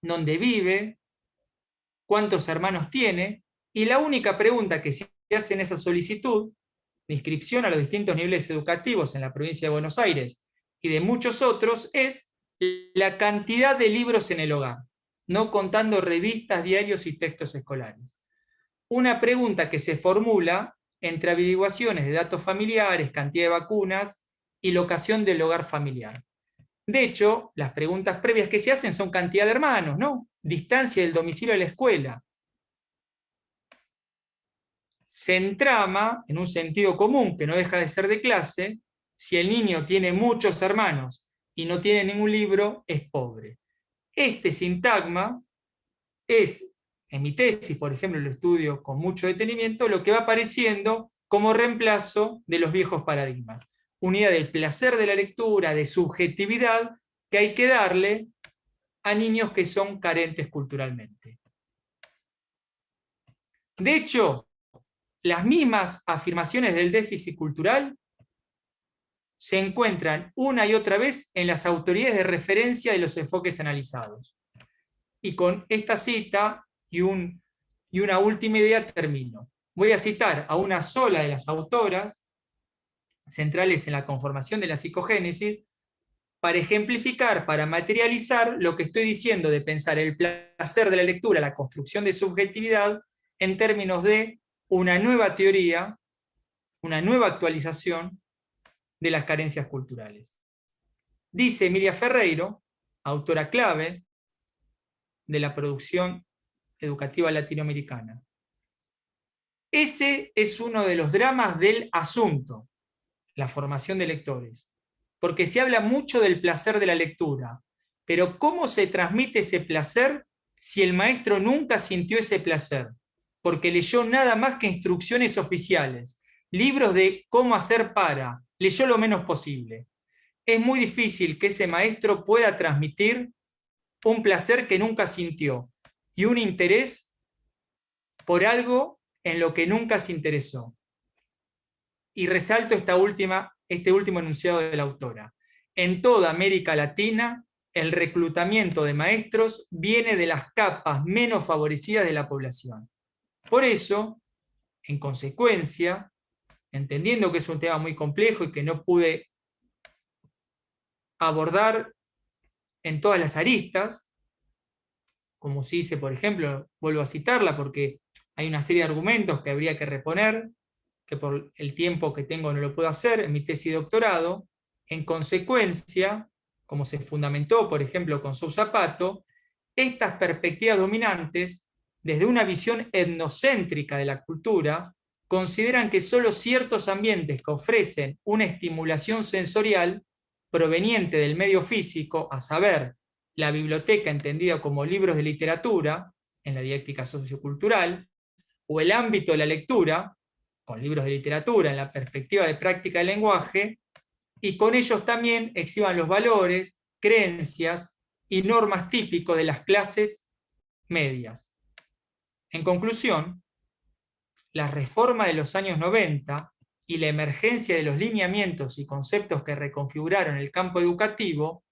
dónde vive, cuántos hermanos tiene, y la única pregunta que se hace en esa solicitud de inscripción a los distintos niveles educativos en la provincia de Buenos Aires y de muchos otros es la cantidad de libros en el hogar, no contando revistas, diarios y textos escolares. Una pregunta que se formula entre averiguaciones de datos familiares, cantidad de vacunas y locación del hogar familiar. De hecho, las preguntas previas que se hacen son cantidad de hermanos, ¿no? Distancia del domicilio a la escuela. Se entrama en un sentido común que no deja de ser de clase: si el niño tiene muchos hermanos y no tiene ningún libro, es pobre. Este sintagma es, en mi tesis, por ejemplo, lo estudio con mucho detenimiento, lo que va apareciendo como reemplazo de los viejos paradigmas. Unidad del placer de la lectura, de subjetividad, que hay que darle a niños que son carentes culturalmente. De hecho, las mismas afirmaciones del déficit cultural se encuentran una y otra vez en las autoridades de referencia de los enfoques analizados. Y con esta cita y una última idea termino. Voy a citar a una sola de las autoras centrales en la conformación de la psicogénesis, para ejemplificar, para materializar lo que estoy diciendo de pensar el placer de la lectura, la construcción de subjetividad, en términos de una nueva teoría, una nueva actualización de las carencias culturales. Dice Emilia Ferreiro, autora clave de la producción educativa latinoamericana: ese es uno de los dramas del asunto. la formación de lectores, porque se habla mucho del placer de la lectura, pero ¿cómo se transmite ese placer si el maestro nunca sintió ese placer? Porque leyó nada más que instrucciones oficiales, libros de cómo hacer para, leyó lo menos posible. Es muy difícil que ese maestro pueda transmitir un placer que nunca sintió y un interés por algo en lo que nunca se interesó. Y resalto este último enunciado de la autora. En toda América Latina, el reclutamiento de maestros viene de las capas menos favorecidas de la población. Por eso, en consecuencia, entendiendo que es un tema muy complejo y que no pude abordar en todas las aristas, como se dice, por ejemplo, vuelvo a citarla porque hay una serie de argumentos que habría que reponer, que por el tiempo que tengo no lo puedo hacer en mi tesis de doctorado. En consecuencia, como se fundamentó, por ejemplo, con Sousa Pato, estas perspectivas dominantes, desde una visión etnocéntrica de la cultura, consideran que solo ciertos ambientes que ofrecen una estimulación sensorial proveniente del medio físico, a saber, la biblioteca entendida como libros de literatura, en la didáctica sociocultural, o el ámbito de la lectura, con libros de literatura en la perspectiva de práctica del lenguaje, y con ellos también exhiban los valores, creencias y normas típicos de las clases medias. En conclusión, la reforma de los años 90 y la emergencia de los lineamientos y conceptos que reconfiguraron el campo educativo,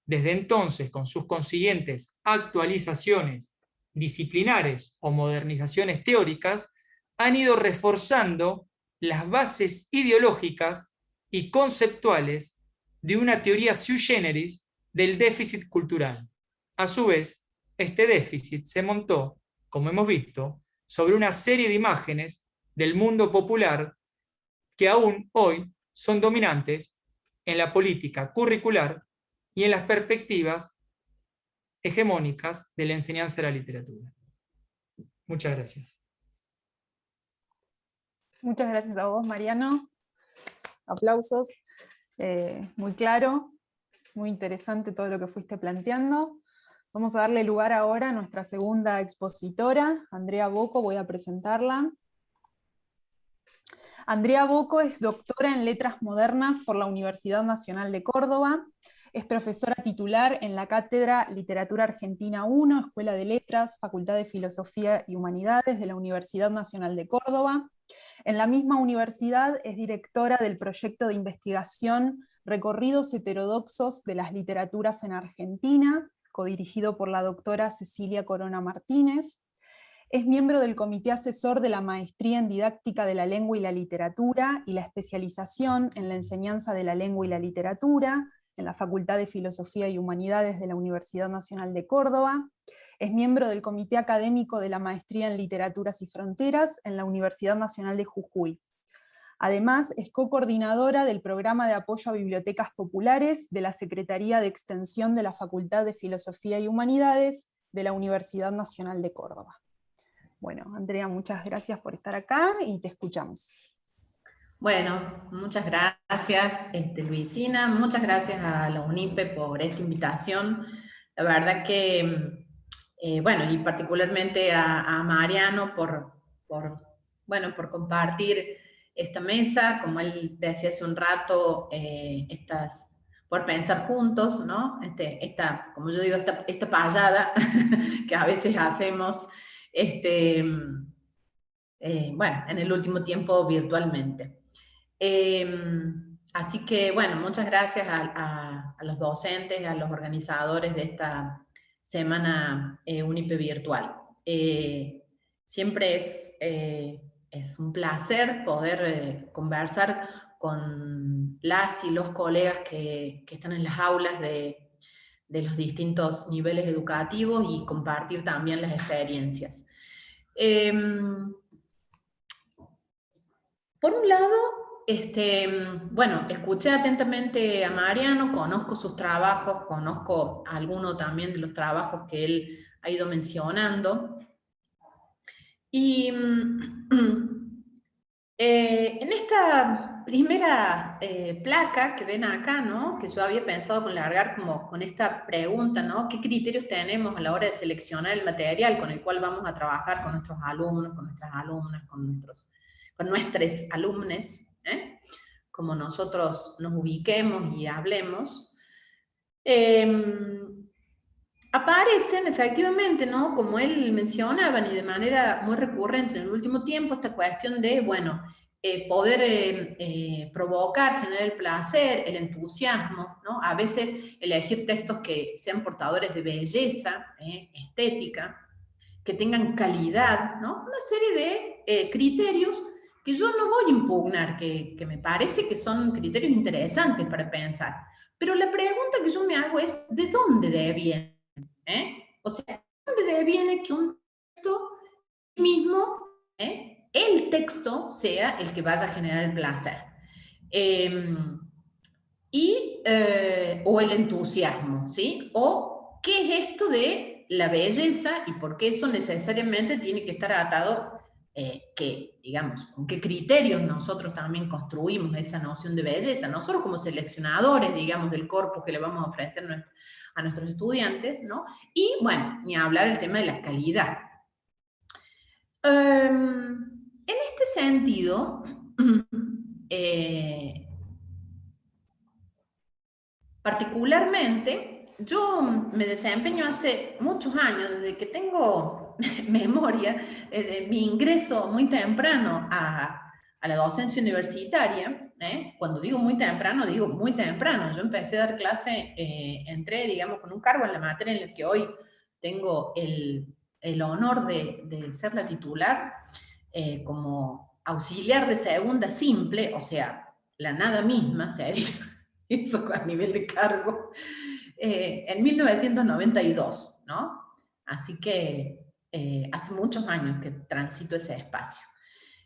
desde entonces con sus consiguientes actualizaciones disciplinares o modernizaciones teóricas, han ido reforzando las bases ideológicas y conceptuales de una teoría sui generis del déficit cultural. A su vez, este déficit se montó, como hemos visto, sobre una serie de imágenes del mundo popular que aún hoy son dominantes en la política curricular y en las perspectivas hegemónicas de la enseñanza de la literatura. Muchas gracias. Muchas gracias a vos, Mariano. Aplausos. Muy claro, muy interesante todo lo que fuiste planteando. Vamos a darle lugar ahora a nuestra segunda expositora, Andrea Bocco. Voy a presentarla. Andrea Bocco es doctora en Letras Modernas por la Universidad Nacional de Córdoba. Es profesora titular en la Cátedra Literatura Argentina I, Escuela de Letras, Facultad de Filosofía y Humanidades de la Universidad Nacional de Córdoba. En la misma universidad es directora del proyecto de investigación Recorridos heterodoxos de las literaturas en Argentina, codirigido por la doctora Cecilia Corona Martínez. Es miembro del Comité Asesor de la Maestría en Didáctica de la Lengua y la Literatura y la especialización en la enseñanza de la lengua y la literatura en la Facultad de Filosofía y Humanidades de la Universidad Nacional de Córdoba. Es miembro del Comité Académico de la Maestría en Literaturas y Fronteras en la Universidad Nacional de Jujuy. Además, es co-coordinadora del Programa de Apoyo a Bibliotecas Populares de la Secretaría de Extensión de la Facultad de Filosofía y Humanidades de la Universidad Nacional de Córdoba. Bueno, Andrea, muchas gracias por estar acá y te escuchamos. Bueno, muchas gracias, Luisina, muchas gracias a la UNIPE por esta invitación. La verdad que, bueno, y particularmente a Mariano por compartir esta mesa, como él decía hace un rato, por pensar juntos, ¿no? Como yo digo, esta payada que a veces hacemos, bueno, en el último tiempo virtualmente. Así que, bueno, muchas gracias a los docentes, a los organizadores de esta semana UNIPE virtual. Siempre es un placer poder conversar con las y los colegas que están en las aulas de los distintos niveles educativos y compartir también las experiencias. Por un lado, bueno, escuché atentamente a Mariano, conozco sus trabajos, conozco alguno también de los trabajos que él ha ido mencionando. Y en esta esta primera placa que ven acá, ¿no? Que yo había pensado con largar como con esta pregunta, ¿no? ¿Qué criterios tenemos a la hora de seleccionar el material con el cual vamos a trabajar con nuestros alumnos, con nuestras alumnas, con nuestros alumnes, como nosotros nos ubiquemos y hablemos? Aparecen efectivamente, ¿no? Como él mencionaba, y de manera muy recurrente en el último tiempo, esta cuestión de, bueno, poder provocar, generar el placer, el entusiasmo, ¿no? A veces elegir textos que sean portadores de belleza, estética, que tengan calidad, ¿no? Una serie de criterios que yo no voy a impugnar, que me parece que son criterios interesantes para pensar. Pero la pregunta que yo me hago es, ¿de dónde deviene? O sea, ¿de dónde deviene que un texto mismo, el texto, sea el que vaya a generar el placer? O el entusiasmo, ¿sí? O qué es esto de la belleza y por qué eso necesariamente tiene que estar atado, digamos, con qué criterios nosotros también construimos esa noción de belleza, nosotros como seleccionadores, digamos, del corpus que le vamos a ofrecer a nuestros estudiantes, ¿no? Y, bueno, ni hablar el tema de la calidad. En este sentido, particularmente, yo me desempeño hace muchos años, desde que tengo memoria, de mi ingreso muy temprano a la docencia universitaria. Cuando digo muy temprano, digo muy temprano. Yo empecé a dar clase, entré, digamos, con un cargo en la materia en la que hoy tengo el honor de ser la titular, como auxiliar de segunda simple, o sea, la nada misma sería eso a nivel de cargo, en 1992, ¿no? Así que hace muchos años que transito ese espacio.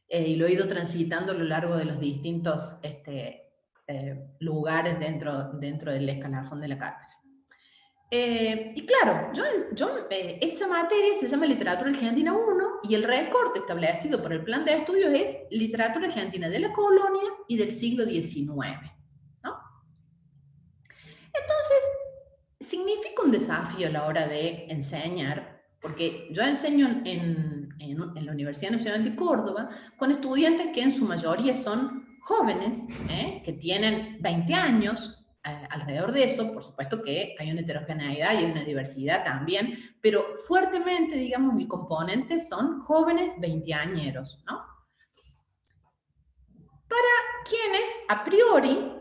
Y lo he ido transitando a lo largo de los distintos lugares dentro del escalafón de la cátedra. Y claro, esa materia se llama Literatura Argentina 1 y el recorte establecido por el plan de estudios es Literatura Argentina de la Colonia y del siglo XIX, ¿no? Entonces, significa un desafío a la hora de enseñar, porque yo enseño en la Universidad Nacional de Córdoba con estudiantes que en su mayoría son jóvenes, que tienen 20 años, alrededor de eso. Por supuesto que hay una heterogeneidad y una diversidad también, pero fuertemente, digamos, mi componente son jóvenes veinteañeros, ¿no? Para quienes, a priori,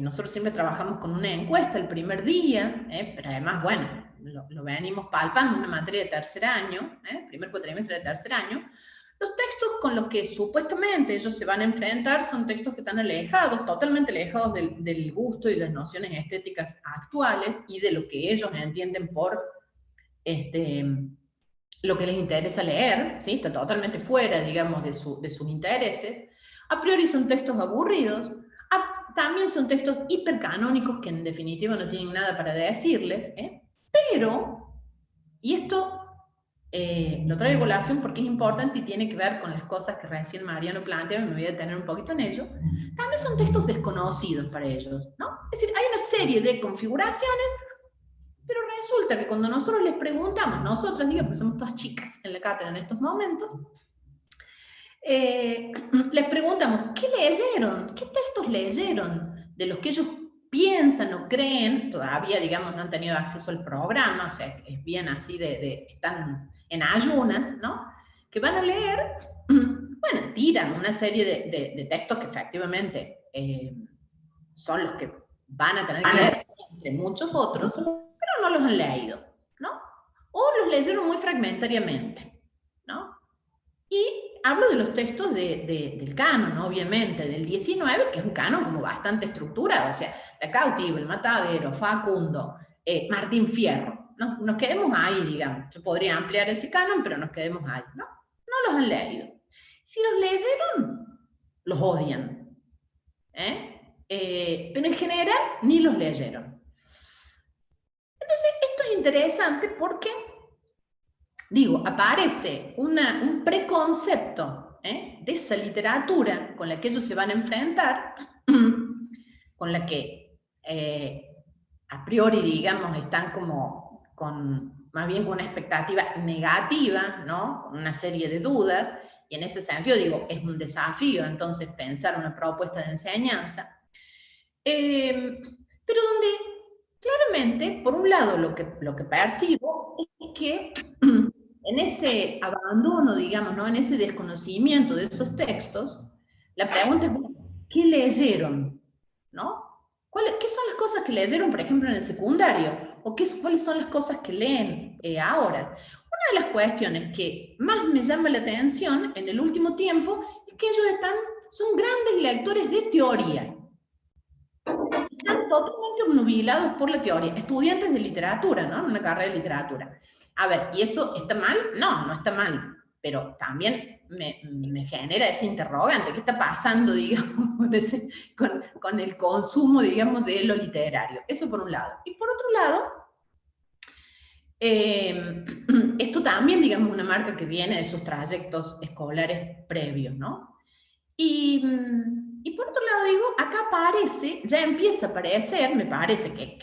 nosotros siempre trabajamos con una encuesta el primer día, pero además, bueno, lo venimos palpando en una materia de tercer año, primer cuatrimestre de tercer año. Los textos con los que supuestamente ellos se van a enfrentar son textos que están alejados, totalmente alejados del gusto y las nociones estéticas actuales y de lo que ellos entienden por lo que les interesa leer, ¿sí? Está totalmente fuera, digamos, de sus intereses. A priori son textos aburridos, también son textos hipercanónicos que en definitiva no tienen nada para decirles, pero, y esto lo traigo a colación porque es importante y tiene que ver con las cosas que recién Mariano planteó, y me voy a detener un poquito en ello, también son textos desconocidos para ellos, ¿no? Es decir, hay una serie de configuraciones, pero resulta que cuando nosotros les preguntamos, nosotras, digo, porque somos todas chicas en la cátedra en estos momentos, les preguntamos, ¿qué leyeron? ¿Qué textos leyeron? De los que ellos piensan o creen, todavía, digamos, no han tenido acceso al programa, o sea, es bien así están en ayunas, ¿no? Que van a leer, bueno, tiran una serie de textos que efectivamente son los que van a tener que leer, entre muchos otros, pero no los han leído, ¿no? O los leyeron muy fragmentariamente, ¿no? Y hablo de los textos del canon, obviamente, del 19, que es un canon como bastante estructurado, o sea, La Cautiva, El Matadero, Facundo, Martín Fierro. Nos quedemos ahí, digamos. Yo podría ampliar ese canon, pero nos quedemos ahí, ¿no? No los han leído. Si los leyeron, los odian. Pero en general, ni los leyeron. Entonces, esto es interesante porque, digo, aparece un preconcepto de esa literatura con la que ellos se van a enfrentar, con la que a priori, digamos, están como más bien con una expectativa negativa, ¿no? Con una serie de dudas, y en ese sentido digo, es un desafío entonces pensar una propuesta de enseñanza, pero donde claramente, por un lado, lo que percibo es que en ese abandono, digamos, ¿no? En ese desconocimiento de esos textos, la pregunta es, ¿qué leyeron? ¿No? ¿Qué son las cosas que leyeron, por ejemplo, en el secundario? ¿O cuáles son las cosas que leen ahora? Una de las cuestiones que más me llama la atención en el último tiempo es que ellos son grandes lectores de teoría. Están totalmente obnubilados por la teoría. Estudiantes de literatura, ¿no? Una carrera de literatura. A ver, ¿y eso está mal? No, no está mal. Pero también me genera ese interrogante. ¿Qué está pasando, digamos, con el consumo, digamos, de lo literario? Eso por un lado. Y por otro lado, esto también, digamos, una marca que viene de sus trayectos escolares previos, ¿no? Y por otro lado digo, acá aparece, ya empieza a aparecer, me parece que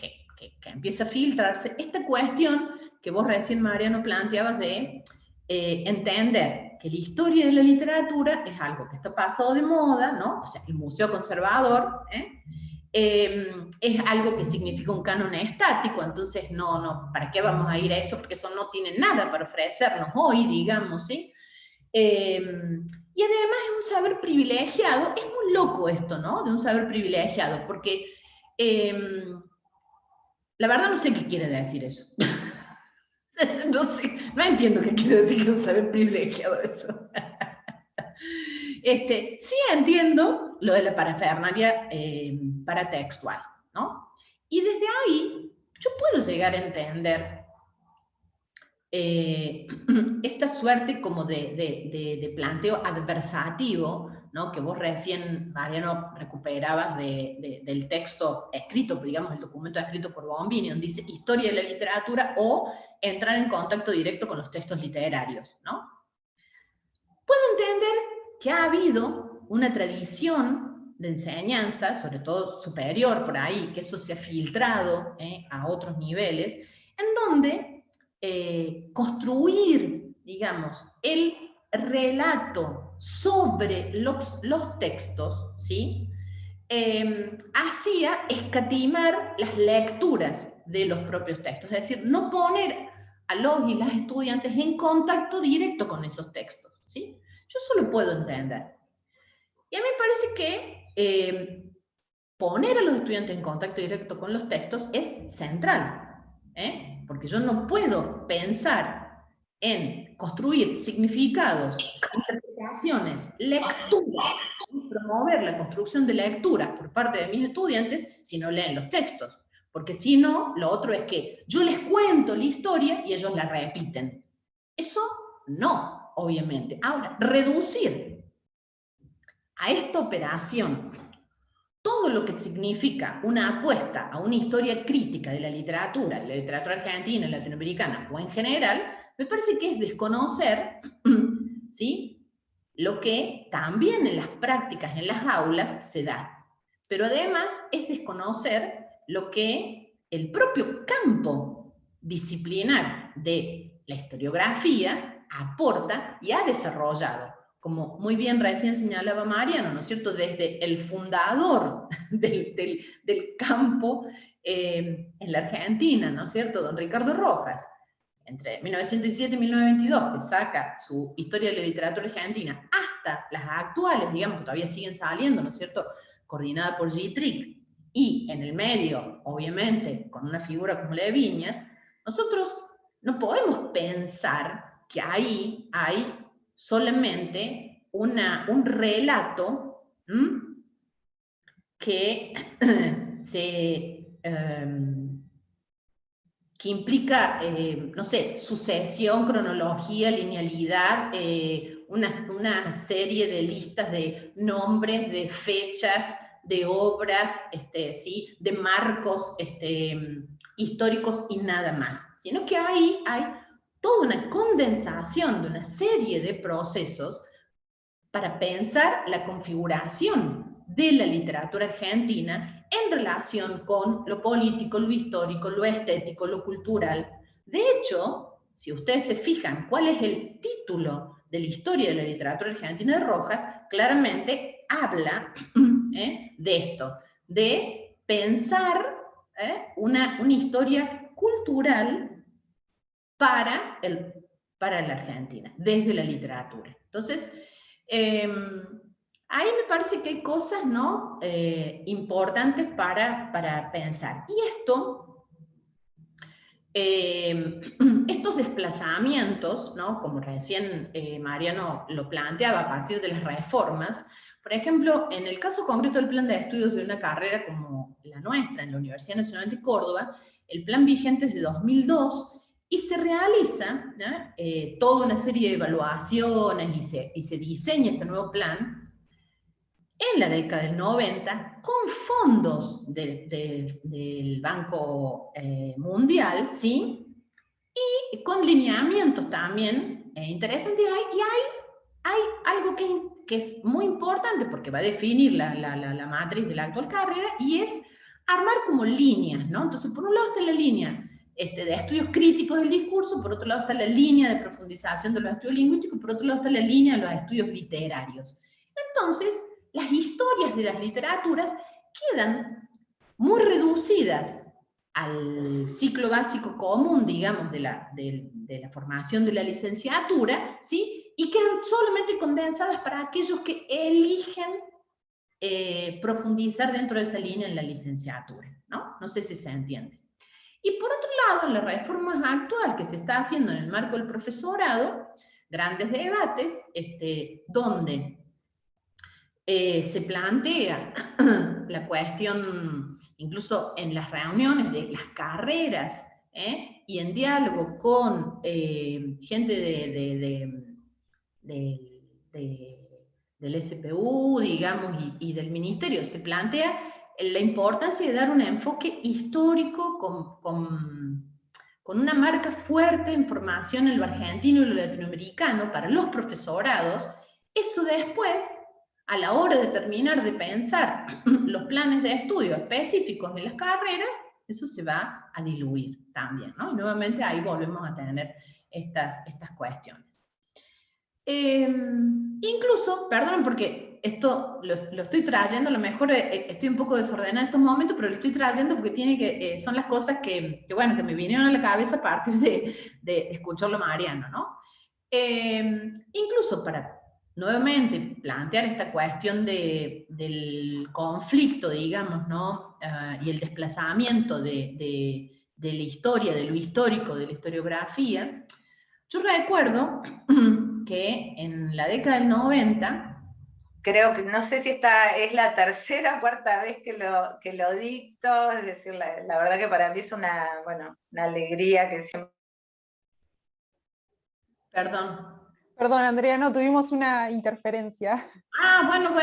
empieza a filtrarse esta cuestión que vos recién, Mariano, planteabas de entender que la historia de la literatura es algo que está pasado de moda, ¿no? O sea, el Museo Conservador, es algo que significa un canon estático, entonces no, ¿para qué vamos a ir a eso? Porque eso no tiene nada para ofrecernos hoy, digamos, ¿sí? Y además es un saber privilegiado, es muy loco esto, ¿no? De un saber privilegiado, porque la verdad no sé qué quiere decir eso. No sé, no entiendo qué quiere decir un saber privilegiado eso. Sí entiendo lo de la parafernalia paratextual, ¿no? Y desde ahí yo puedo llegar a entender esta suerte como de planteo adversativo, ¿no? Que vos recién, Mariano, recuperabas del texto escrito, digamos, el documento escrito por Bombini, donde dice historia de la literatura o entrar en contacto directo con los textos literarios, ¿no? Puedo entender que ha habido una tradición de enseñanza, sobre todo superior por ahí, que eso se ha filtrado a otros niveles, en donde construir, digamos, el relato sobre los textos, ¿sí? Hacía escatimar las lecturas de los propios textos, es decir, no poner a los y las estudiantes en contacto directo con esos textos, ¿sí? Yo eso lo puedo entender. Y a mí me parece que poner a los estudiantes en contacto directo con los textos es central, porque yo no puedo pensar en construir significados, interpretaciones, lecturas, y promover la construcción de lecturas por parte de mis estudiantes si no leen los textos. Porque si no, lo otro es que yo les cuento la historia y ellos la repiten. Eso no, obviamente. Ahora, reducir a esta operación todo lo que significa una apuesta a una historia crítica de la literatura argentina, latinoamericana o en general, me parece que es desconocer, ¿sí?, lo que también en las prácticas, en las aulas, se da. Pero además es desconocer lo que el propio campo disciplinar de la historiografía aporta y ha desarrollado. Como muy bien recién señalaba Mariano, ¿no es cierto?, desde el fundador del campo en la Argentina, ¿no es cierto?, don Ricardo Rojas, entre 1917 y 1922, que saca su Historia de la Literatura Argentina, hasta las actuales, digamos, que todavía siguen saliendo, ¿no es cierto?, coordinada por G-Trick, y en el medio, obviamente, con una figura como la de Viñas, nosotros no podemos pensar que ahí hay solamente un relato que que implica, no sé, sucesión, cronología, linealidad, una serie de listas de nombres, de fechas, de obras, ¿sí?, de marcos históricos y nada más, sino que ahí hay toda una condensación de una serie de procesos para pensar la configuración de la literatura argentina en relación con lo político, lo histórico, lo estético, lo cultural. De hecho, si ustedes se fijan cuál es el título de la historia de la literatura argentina de Rojas, claramente habla de esto, de pensar una historia cultural para la Argentina, desde la literatura. Entonces, ahí me parece que hay cosas, ¿no?, importantes para pensar. Y estos desplazamientos, ¿no?, como recién Mariano lo planteaba a partir de las reformas, por ejemplo, en el caso concreto del plan de estudios de una carrera como la nuestra, en la Universidad Nacional de Córdoba, el plan vigente es de 2002, y se realiza, ¿no?, toda una serie de evaluaciones y se diseña este nuevo plan en la década del 90 con fondos del Banco Mundial, ¿sí?, y con lineamientos también interesantes. Y hay algo que es muy importante porque va a definir la matriz de la actual carrera, y es armar como líneas, ¿no? Entonces, por un lado está la línea de estudios críticos del discurso, por otro lado está la línea de profundización de los estudios lingüísticos, por otro lado está la línea de los estudios literarios. Entonces, las historias de las literaturas quedan muy reducidas al ciclo básico común, digamos, de la formación de la licenciatura, ¿sí?, y quedan solamente condensadas para aquellos que eligen profundizar dentro de esa línea en la licenciatura, ¿no? No sé si se entiende. Y por otro lado, en la reforma actual que se está haciendo en el marco del profesorado, grandes debates, donde se plantea la cuestión, incluso en las reuniones de las carreras, y en diálogo con gente del SPU, digamos, y del Ministerio, se plantea la importancia de dar un enfoque histórico con una marca fuerte en formación en lo argentino y lo latinoamericano para los profesorados. Eso después, a la hora de terminar de pensar los planes de estudio específicos de las carreras, eso se va a diluir también, ¿no? Y nuevamente ahí volvemos a tener estas cuestiones. Incluso, perdón, porque esto lo estoy trayendo, a lo mejor estoy un poco desordenada en estos momentos, pero lo estoy trayendo porque son las cosas que me vinieron a la cabeza a partir de escucharlo Mariano, ¿no? Incluso para nuevamente plantear esta cuestión del conflicto, digamos, ¿no?, y el desplazamiento de la historia, de lo histórico, de la historiografía. Yo recuerdo que en la década del 90... Creo que, no sé si esta es la tercera o cuarta vez que lo dicto, es decir, la verdad que para mí es una alegría que siempre... Perdón, Andrea, no, tuvimos una interferencia. Ah, bueno,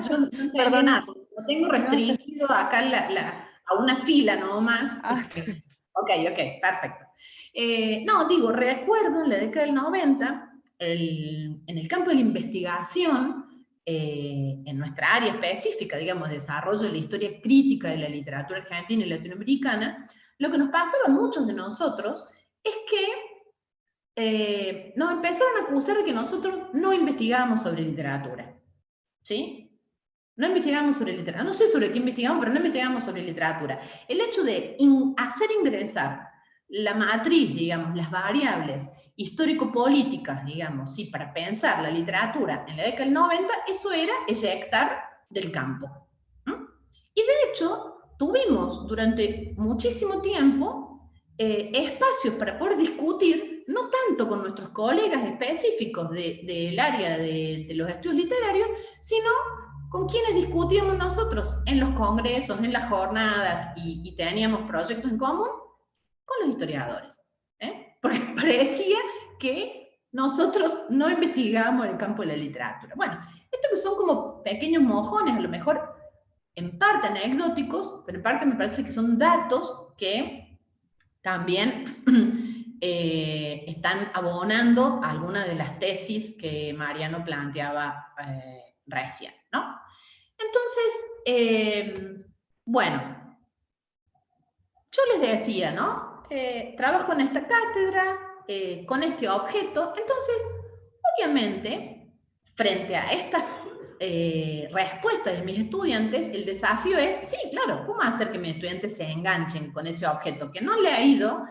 yo no entendí nada, lo tengo restringido acá a una fila nomás. Ok, perfecto. No, digo, recuerdo en la década del 90, en el campo de la investigación, en nuestra área específica, digamos, desarrollo de la historia crítica de la literatura argentina y latinoamericana, lo que nos pasaba a muchos de nosotros es que nos empezaron a acusar de que nosotros no investigábamos sobre literatura, ¿sí? No investigamos sobre literatura, no sé sobre qué investigamos, pero no investigamos sobre literatura. El hecho de hacer ingresar la matriz, digamos, las variables histórico-políticas, digamos, ¿sí?, para pensar la literatura en la década del 90, eso era eyectar del campo. Y de hecho, tuvimos durante muchísimo tiempo espacios para poder discutir, no tanto con nuestros colegas específicos del área de los estudios literarios, sino con quienes discutíamos nosotros en los congresos, en las jornadas, y teníamos proyectos en común con los historiadores. Porque parecía que nosotros no investigábamos en el campo de la literatura. Bueno, estos que son como pequeños mojones, a lo mejor en parte anecdóticos, pero en parte me parece que son datos que también están abonando algunas de las tesis que Mariano planteaba recién, ¿no? Entonces, bueno, yo les decía, ¿no? Trabajo en esta cátedra, con este objeto, entonces, obviamente, frente a estas respuestas de mis estudiantes, el desafío es, sí, claro, ¿cómo hacer que mis estudiantes se enganchen con ese objeto que no le ha ido,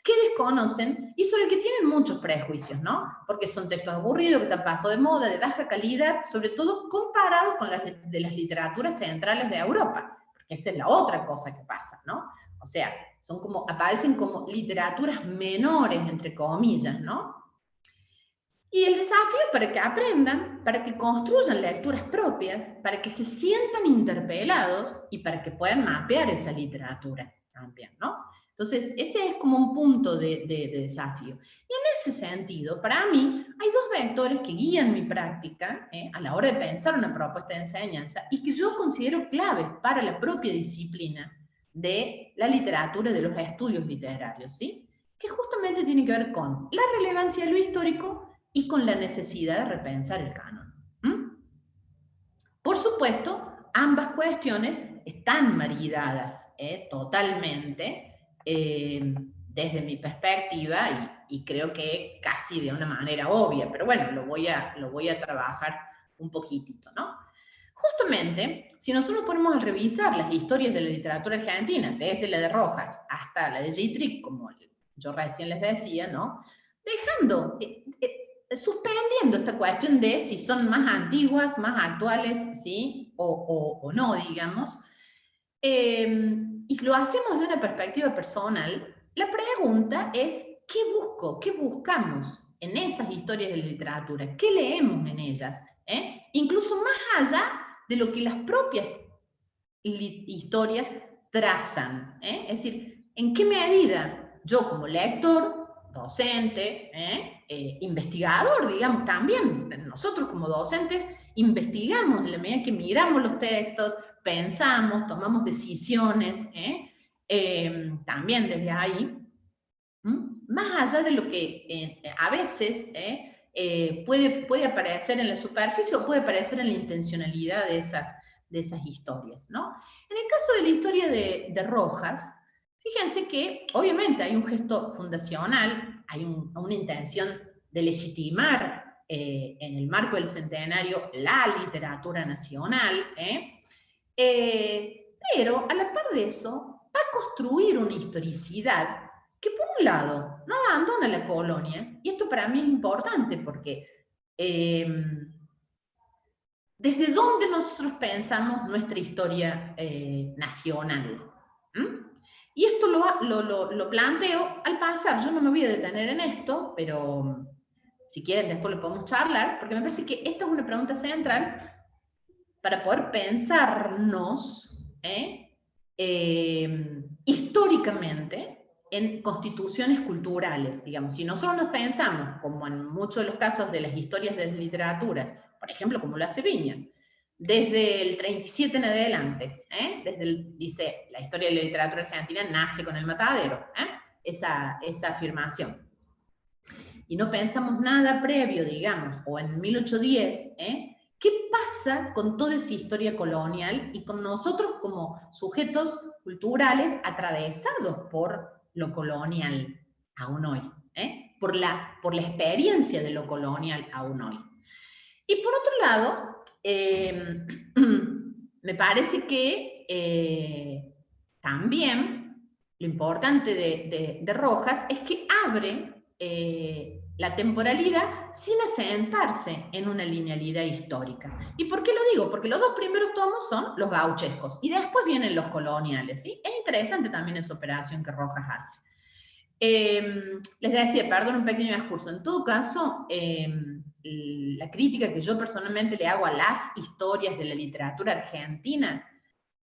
que desconocen y sobre el que tienen muchos prejuicios, ¿no? Porque son textos aburridos, que están pasados de moda, de baja calidad, sobre todo comparados con las de las literaturas centrales de Europa, porque esa es la otra cosa que pasa, ¿no? O sea, son como, aparecen como literaturas menores, entre comillas, ¿no? Y el desafío para que aprendan, para que construyan lecturas propias, para que se sientan interpelados y para que puedan mapear esa literatura también, ¿no? Entonces, ese es como un punto de desafío. Y en ese sentido, para mí, hay dos vectores que guían mi práctica a la hora de pensar una propuesta de enseñanza y que yo considero claves para la propia disciplina de la literatura, de los estudios literarios, ¿sí? Que justamente tiene que ver con la relevancia de lo histórico y con la necesidad de repensar el canon. Por supuesto, ambas cuestiones están maridadas totalmente desde mi perspectiva y creo que casi de una manera obvia, pero bueno, lo voy a trabajar un poquitito, ¿no? Justamente, si nosotros ponemos a revisar las historias de la literatura argentina, desde la de Rojas hasta la de Gittrich, como yo recién les decía, ¿no? Dejando, suspendiendo esta cuestión de si son más antiguas, más actuales, ¿sí? O no, digamos, y lo hacemos de una perspectiva personal, la pregunta es, ¿qué busco? ¿Qué buscamos en esas historias de la literatura? ¿Qué leemos en ellas? Incluso más allá de lo que las propias historias trazan. Es decir, ¿en qué medida yo como lector, docente, investigador, digamos, también nosotros como docentes investigamos en la medida que miramos los textos, pensamos, tomamos decisiones, también desde ahí, más allá de lo que a veces puede aparecer en la superficie o puede aparecer en la intencionalidad de esas historias, ¿no? En el caso de la historia de Rojas, fíjense que obviamente hay un gesto fundacional, hay una intención de legitimar en el marco del centenario la literatura nacional, pero a la par de eso va a construir una historicidad que por un lado no abandona la colonia, y esto para mí es importante porque desde dónde nosotros pensamos nuestra historia nacional. Y esto lo planteo al pasar, yo no me voy a detener en esto, pero si quieren después lo podemos charlar, porque me parece que esta es una pregunta central para poder pensarnos históricamente en constituciones culturales, digamos. Si nosotros nos pensamos, como en muchos de los casos de las historias de las literaturas, por ejemplo, como lo hace Viñas, desde el 37 en adelante, dice, la historia de la literatura argentina nace con el Matadero, esa afirmación. Y no pensamos nada previo, digamos, o en 1810, ¿qué pasa con toda esa historia colonial y con nosotros como sujetos culturales atravesados por lo colonial aún hoy? Por la experiencia de lo colonial aún hoy. Y por otro lado, me parece que también lo importante de Rojas es que abre la temporalidad sin asentarse en una linealidad histórica. ¿Y por qué lo digo? Porque los dos primeros tomos son los gauchescos y después vienen los coloniales, ¿sí? Es interesante también esa operación que Rojas hace. Les decía, perdón, un pequeño discurso. En todo caso, la crítica que yo personalmente le hago a las historias de la literatura argentina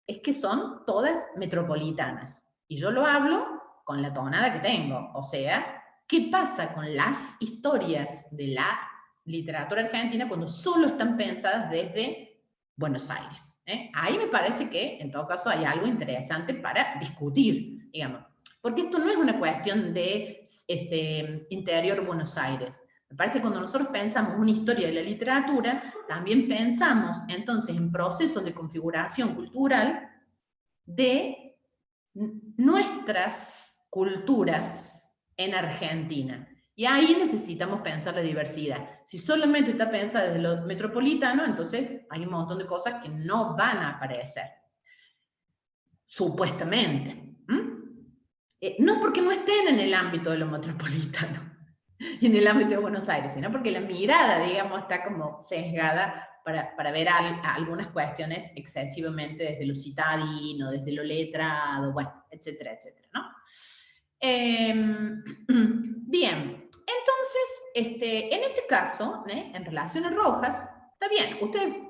es que son todas metropolitanas. Y yo lo hablo con la tonada que tengo. O sea, ¿qué pasa con las historias de la literatura argentina cuando solo están pensadas desde Buenos Aires? Ahí me parece que, en todo caso, hay algo interesante para discutir, digamos. Porque esto no es una cuestión de interior Buenos Aires. Me parece que cuando nosotros pensamos una historia de la literatura, también pensamos entonces en procesos de configuración cultural de nuestras culturas en Argentina. Y ahí necesitamos pensar la diversidad. Si solamente está pensada desde lo metropolitano, entonces hay un montón de cosas que no van a aparecer. Supuestamente. No porque no estén en el ámbito de lo metropolitano, en el ámbito de Buenos Aires, sino porque la mirada, digamos, está como sesgada para ver algunas cuestiones excesivamente desde lo citadino, desde lo letrado, bueno, etcétera, etcétera, ¿no? Bien, entonces, en este caso, en Relaciones Rojas, está bien, ustedes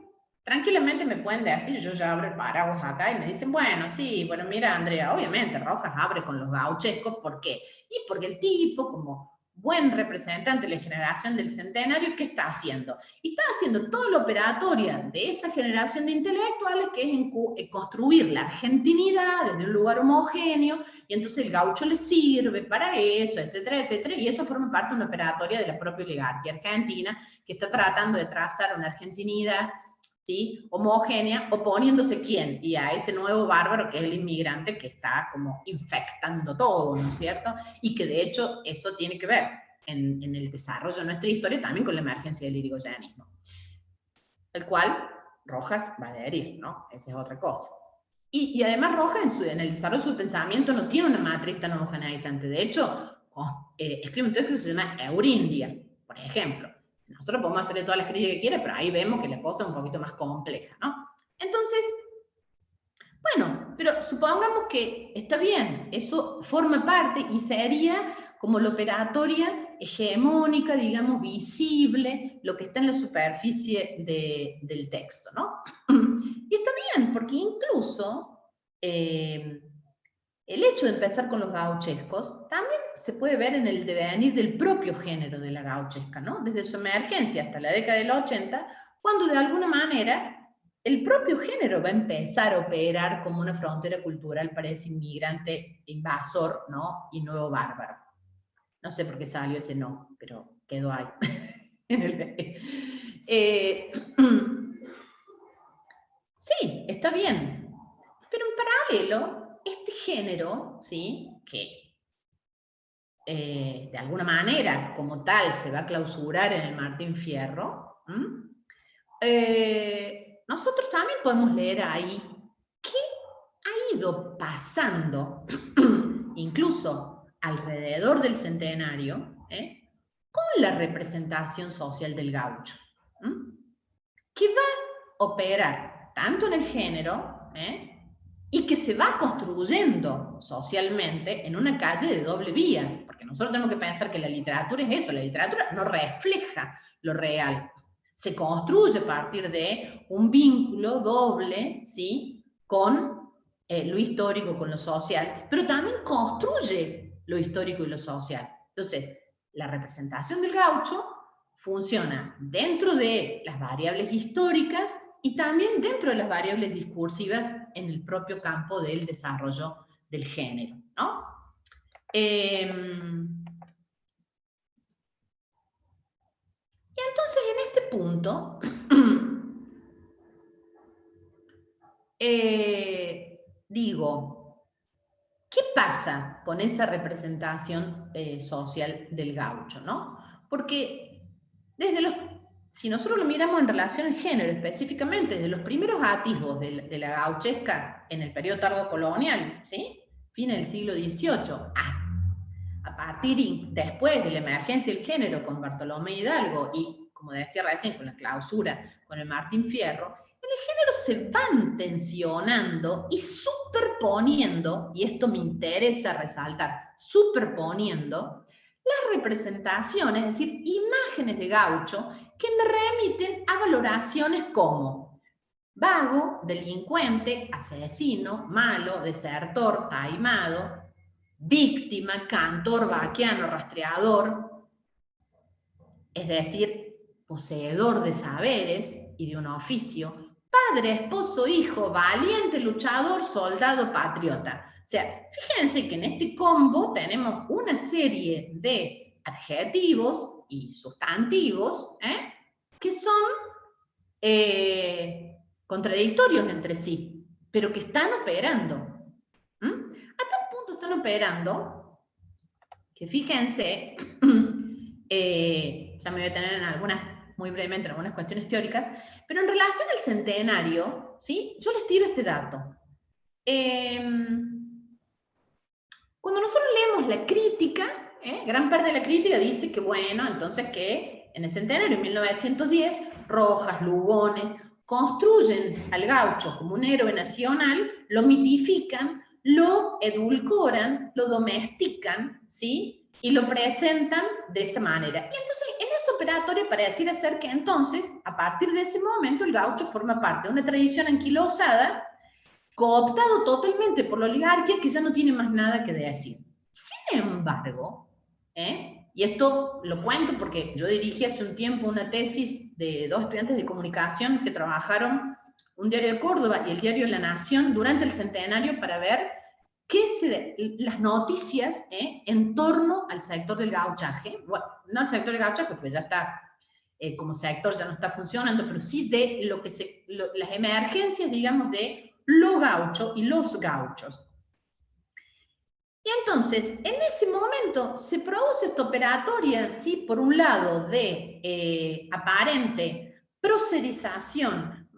tranquilamente me pueden decir, yo ya abro el paraguas acá y me dicen, bueno, sí, bueno, mira, Andrea, obviamente Rojas abre con los gauchescos, ¿por qué? Y porque el tipo, como buen representante de la generación del centenario, ¿qué está haciendo? Y está haciendo toda la operatoria de esa generación de intelectuales, que es construir la argentinidad desde un lugar homogéneo, y entonces el gaucho le sirve para eso, etcétera, etcétera, y eso forma parte de una operatoria de la propia oligarquía argentina, que está tratando de trazar una argentinidad, ¿sí?, homogénea, oponiéndose ¿quién? Y a ese nuevo bárbaro que es el inmigrante que está como infectando todo, ¿no es cierto? Y que de hecho eso tiene que ver en el desarrollo de nuestra historia también con la emergencia del irigoyenismo, el cual Rojas va a adherir, ¿no? Esa es otra cosa. Y además Rojas en el desarrollo de su pensamiento no tiene una matriz tan homogeneizante. De hecho, escribe un texto que se llama Eurindia, por ejemplo. Nosotros podemos hacerle todas las críticas que quiera, pero ahí vemos que la cosa es un poquito más compleja, ¿no? Entonces, bueno, pero supongamos que está bien, eso forma parte y sería como la operatoria hegemónica, digamos, visible, lo que está en la superficie del texto, ¿no? Y está bien, porque incluso el hecho de empezar con los gauchescos también se puede ver en el devenir del propio género de la gauchesca, ¿no? Desde su emergencia hasta la década del 80, cuando de alguna manera el propio género va a empezar a operar como una frontera cultural para ese inmigrante invasor, ¿no? Y nuevo bárbaro. No sé por qué salió ese no, pero quedó ahí. Sí, está bien. Pero en paralelo, este género, ¿sí?, que de alguna manera, como tal, se va a clausurar en el Martín Fierro, nosotros también podemos leer ahí qué ha ido pasando, incluso alrededor del centenario, con la representación social del gaucho, que va a operar tanto en el género, y que se va construyendo socialmente en una calle de doble vía, porque nosotros tenemos que pensar que la literatura es eso, la literatura no refleja lo real, se construye a partir de un vínculo doble, ¿sí?, con lo histórico, con lo social, pero también construye lo histórico y lo social. Entonces, la representación del gaucho funciona dentro de las variables históricas y también dentro de las variables discursivas en el propio campo del desarrollo del género, ¿no? Y entonces en este punto, digo, ¿qué pasa con esa representación social del gaucho, no? Porque si nosotros lo miramos en relación al género, específicamente desde los primeros atisbos de la gauchesca en el periodo tardocolonial, ¿sí?, fin del siglo XVIII, a partir y después de la emergencia del género con Bartolomé Hidalgo y, como decía recién, con la clausura con el Martín Fierro, en el género se van tensionando y superponiendo, y esto me interesa resaltar, superponiendo las representaciones, es decir, imágenes de gaucho que me remiten a valoraciones como vago, delincuente, asesino, malo, desertor, taimado, víctima, cantor, vaquiano, rastreador, es decir, poseedor de saberes y de un oficio, padre, esposo, hijo, valiente, luchador, soldado, patriota. O sea, fíjense que en este combo tenemos una serie de adjetivos y sustantivos que son contradictorios entre sí, pero que están operando. A tal punto están operando que fíjense, ya me voy a tener en algunas, muy brevemente, en algunas cuestiones teóricas, pero en relación al centenario, ¿sí? Yo les tiro este dato. Cuando nosotros leemos la crítica, gran parte de la crítica dice que, bueno, entonces que en el centenario, en 1910, Rojas, Lugones, construyen al gaucho como un héroe nacional, lo mitifican, lo edulcoran, lo domestican, ¿sí? Y lo presentan de esa manera. Y entonces, en ese operatorio pareciera ser que entonces, a partir de ese momento, el gaucho forma parte de una tradición anquilosada, cooptado totalmente por la oligarquía, que ya no tiene más nada que decir. Sin embargo, y esto lo cuento porque yo dirigí hace un tiempo una tesis de 2 estudiantes de comunicación que trabajaron un diario de Córdoba y el diario La Nación durante el centenario para ver las noticias en torno al sector del gauchaje. Bueno, no al sector del gauchaje, pues ya está, como sector ya no está funcionando, pero sí de lo que las emergencias, digamos, de lo gaucho y los gauchos. Y entonces, en ese momento se produce esta operatoria, ¿sí? Por un lado, de aparente procedización,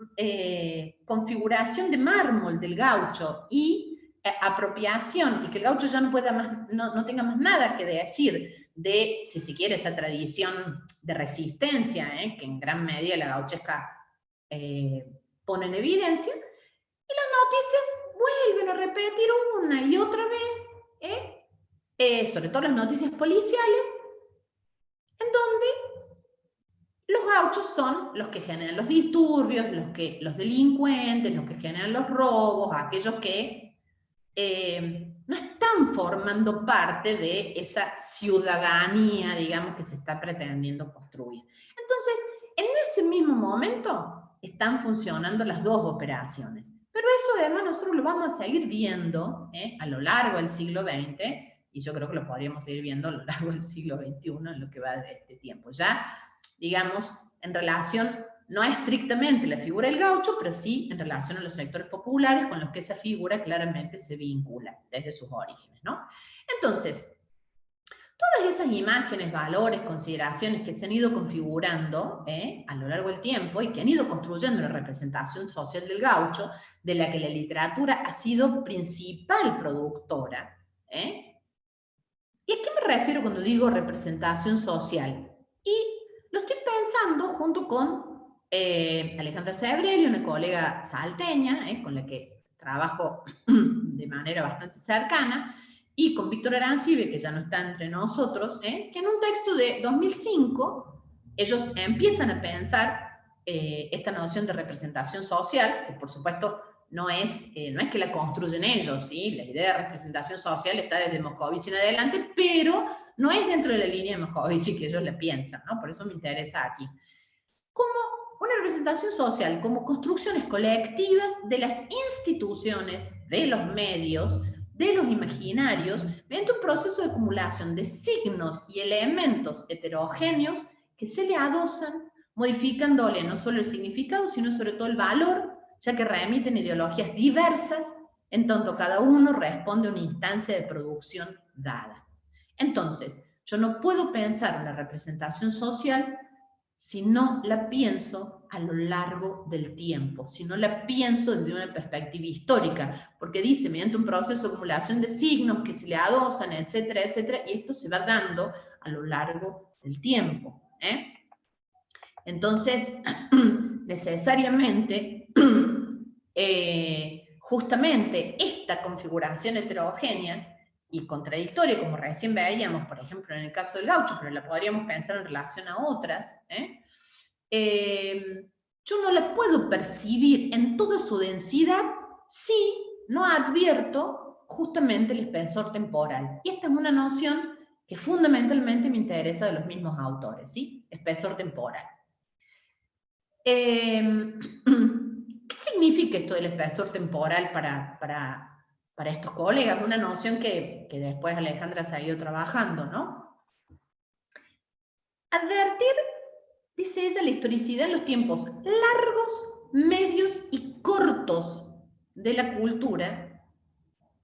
configuración de mármol del gaucho y apropiación, y que el gaucho ya no pueda más, no tenga más nada que decir de, si se quiere, esa tradición de resistencia, que en gran medida la gauchesca pone en evidencia, y las noticias vuelven a repetir una y otra vez, sobre todo las noticias policiales, en donde los gauchos son los que generan los disturbios, los delincuentes, los que generan los robos, aquellos que no están formando parte de esa ciudadanía, digamos, que se está pretendiendo construir. Entonces, en ese mismo momento están funcionando las dos operaciones. Pero eso además nosotros lo vamos a seguir viendo a lo largo del siglo XX, y yo creo que lo podríamos seguir viendo a lo largo del siglo XXI en lo que va de este tiempo. Ya, digamos, en relación, no estrictamente la figura del gaucho, pero sí en relación a los sectores populares con los que esa figura claramente se vincula desde sus orígenes, ¿no? Entonces, todas esas imágenes, valores, consideraciones que se han ido configurando a lo largo del tiempo y que han ido construyendo la representación social del gaucho, de la que la literatura ha sido principal productora. ¿Y a qué me refiero cuando digo representación social? Y lo estoy pensando junto con Alejandra Sebrelli, una colega salteña, con la que trabajo de manera bastante cercana, y con Víctor Arancibe, que ya no está entre nosotros, que en un texto de 2005 ellos empiezan a pensar esta noción de representación social, que por supuesto no es que la construyen ellos, ¿sí? La idea de representación social está desde Moscovich en adelante, pero no es dentro de la línea de Moscovich que ellos la piensan, ¿no? Por eso me interesa aquí. Como una representación social, como construcciones colectivas de las instituciones, de los medios, de los imaginarios, mediante un proceso de acumulación de signos y elementos heterogéneos que se le adosan, modificándole no solo el significado, sino sobre todo el valor, ya que remiten ideologías diversas, en tanto cada uno responde a una instancia de producción dada. Entonces, yo no puedo pensar en la representación social si no la pienso a lo largo del tiempo, si no la pienso desde una perspectiva histórica, porque dice, mediante un proceso de acumulación de signos que se le adosan, etcétera, etcétera, y esto se va dando a lo largo del tiempo. Entonces, necesariamente, justamente esta configuración heterogénea y contradictoria, como recién veíamos, por ejemplo, en el caso del gaucho, pero la podríamos pensar en relación a otras, yo no la puedo percibir en toda su densidad si no advierto justamente el espesor temporal. Y esta es una noción que fundamentalmente me interesa de los mismos autores, ¿sí? Espesor temporal. ¿Qué significa esto del espesor temporal para para estos colegas, una noción que después Alejandra se ha ido trabajando, ¿no? Advertir, dice ella, la historicidad en los tiempos largos, medios y cortos de la cultura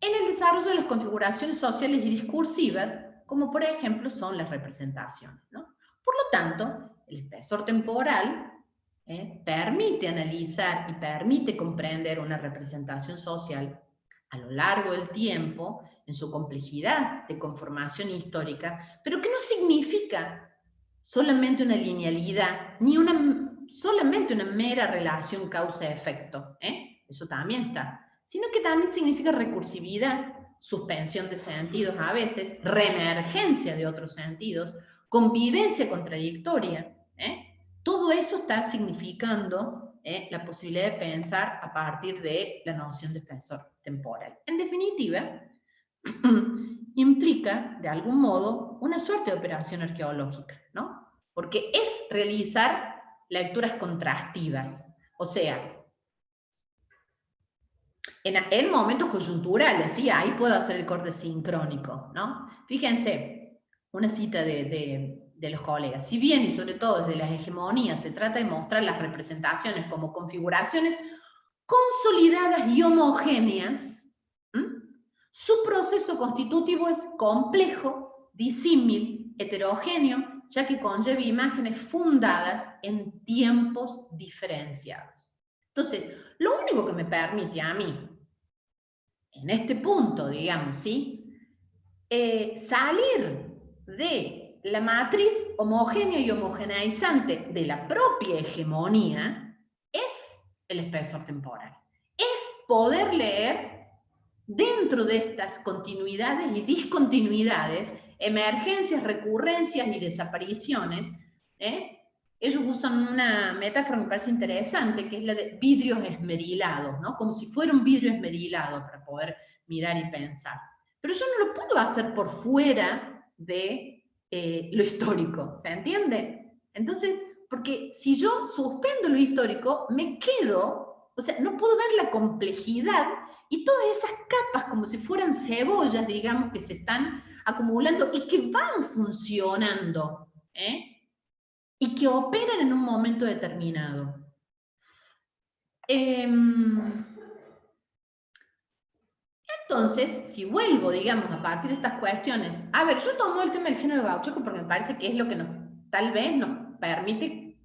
en el desarrollo de las configuraciones sociales y discursivas, como por ejemplo son las representaciones, ¿no? Por lo tanto, el espesor temporal permite analizar y permite comprender una representación social a lo largo del tiempo, en su complejidad de conformación histórica, pero que no significa solamente una linealidad, ni solamente una mera relación causa-efecto, eso también está, sino que también significa recursividad, suspensión de sentidos a veces, reemergencia de otros sentidos, convivencia contradictoria, todo eso está significando la posibilidad de pensar a partir de la noción de espesor temporal. En definitiva, implica, de algún modo, una suerte de operación arqueológica, ¿no? Porque es realizar lecturas contrastivas, o sea, en momentos coyunturales, ¿sí? Ahí puedo hacer el corte sincrónico, ¿no? Fíjense, una cita de los colegas. Si bien, y sobre todo desde las hegemonías, se trata de mostrar las representaciones como configuraciones consolidadas y homogéneas, su proceso constitutivo es complejo, disímil, heterogéneo, ya que conlleva imágenes fundadas en tiempos diferenciados. Entonces, lo único que me permite a mí, en este punto, digamos, ¿sí? Salir de la matriz homogénea y homogeneizante de la propia hegemonía es el espesor temporal. Es poder leer dentro de estas continuidades y discontinuidades, emergencias, recurrencias y desapariciones, ellos usan una metáfora que me parece interesante, que es la de vidrios esmerilados, ¿no? Como si fuera un vidrio esmerilado para poder mirar y pensar. Pero yo no lo puedo hacer por fuera de lo histórico, ¿se entiende? Entonces, porque si yo suspendo lo histórico, me quedo, o sea, no puedo ver la complejidad y todas esas capas, como si fueran cebollas, digamos, que se están acumulando y que van funcionando, y que operan en un momento determinado. Entonces, si vuelvo, digamos, a partir de estas cuestiones, a ver, yo tomo el tema del género gaucho porque me parece que es lo que tal vez nos permite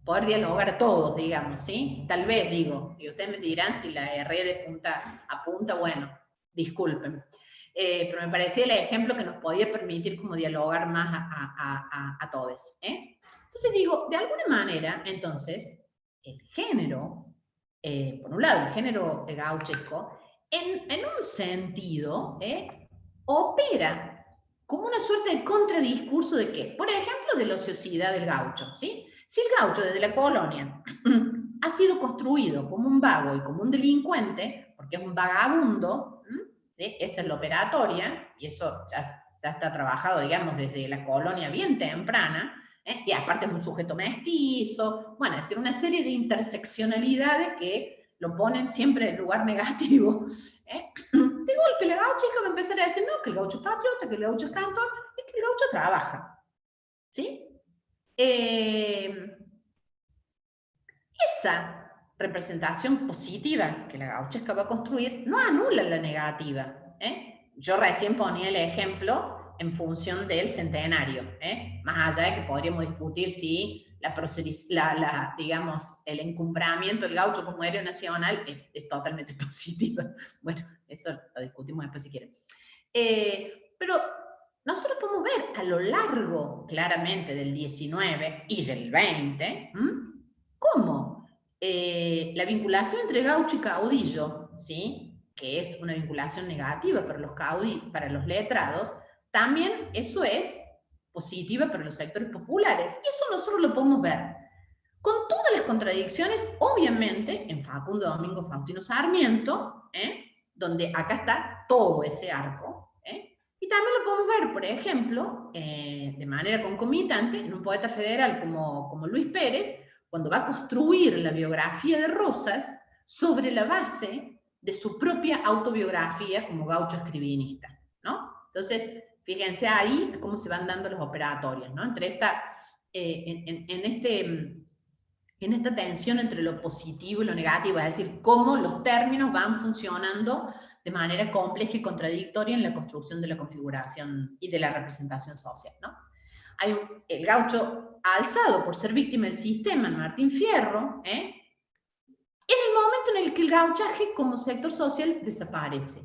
poder dialogar a todos, digamos, ¿sí? Tal vez, digo, y ustedes me dirán si la erré de punta a punta, bueno, disculpen. Pero me parecía el ejemplo que nos podía permitir como dialogar más a todos, Entonces digo, de alguna manera, entonces, el género, por un lado, el género gauchesco, en un sentido, opera como una suerte de contradiscurso de qué? Por ejemplo, de la ociosidad del gaucho, ¿sí? Si el gaucho desde la colonia ha sido construido como un vago y como un delincuente, porque es un vagabundo, esa es la operatoria, y eso ya está trabajado, digamos, desde la colonia bien temprana, y aparte es un sujeto mestizo, bueno, es decir, una serie de interseccionalidades que lo ponen siempre en lugar negativo. De golpe la gauchesca va a empezar a decir, no, que el gaucho es patriota, que el gaucho es cantor, y que el gaucho trabaja. ¿Sí? Esa representación positiva que la gauchesca va a construir no anula la negativa. Yo recién ponía el ejemplo en función del centenario, más allá de que podríamos discutir si digamos, el encumbramiento del gaucho como héroe nacional es totalmente positiva. Bueno, eso lo discutimos después si quieren. Pero nosotros podemos ver a lo largo, claramente, del 19 y del 20, cómo la vinculación entre gaucho y caudillo, ¿sí? Que es una vinculación negativa para los letrados, también eso es positiva para los sectores populares. Y eso nosotros lo podemos ver con todas las contradicciones, obviamente, en Facundo Domingo Faustino Sarmiento, donde acá está todo ese arco, y también lo podemos ver, por ejemplo, de manera concomitante, en un poeta federal como Luis Pérez, cuando va a construir la biografía de Rosas sobre la base de su propia autobiografía como gaucho escribinista, ¿no? Entonces, fíjense ahí cómo se van dando los operatorios, ¿no? Entre esta, en esta tensión entre lo positivo y lo negativo, es decir, cómo los términos van funcionando de manera compleja y contradictoria en la construcción de la configuración y de la representación social, ¿no? Hay el gaucho alzado por ser víctima del sistema, Martín Fierro, en el momento en el que el gauchaje como sector social desaparece.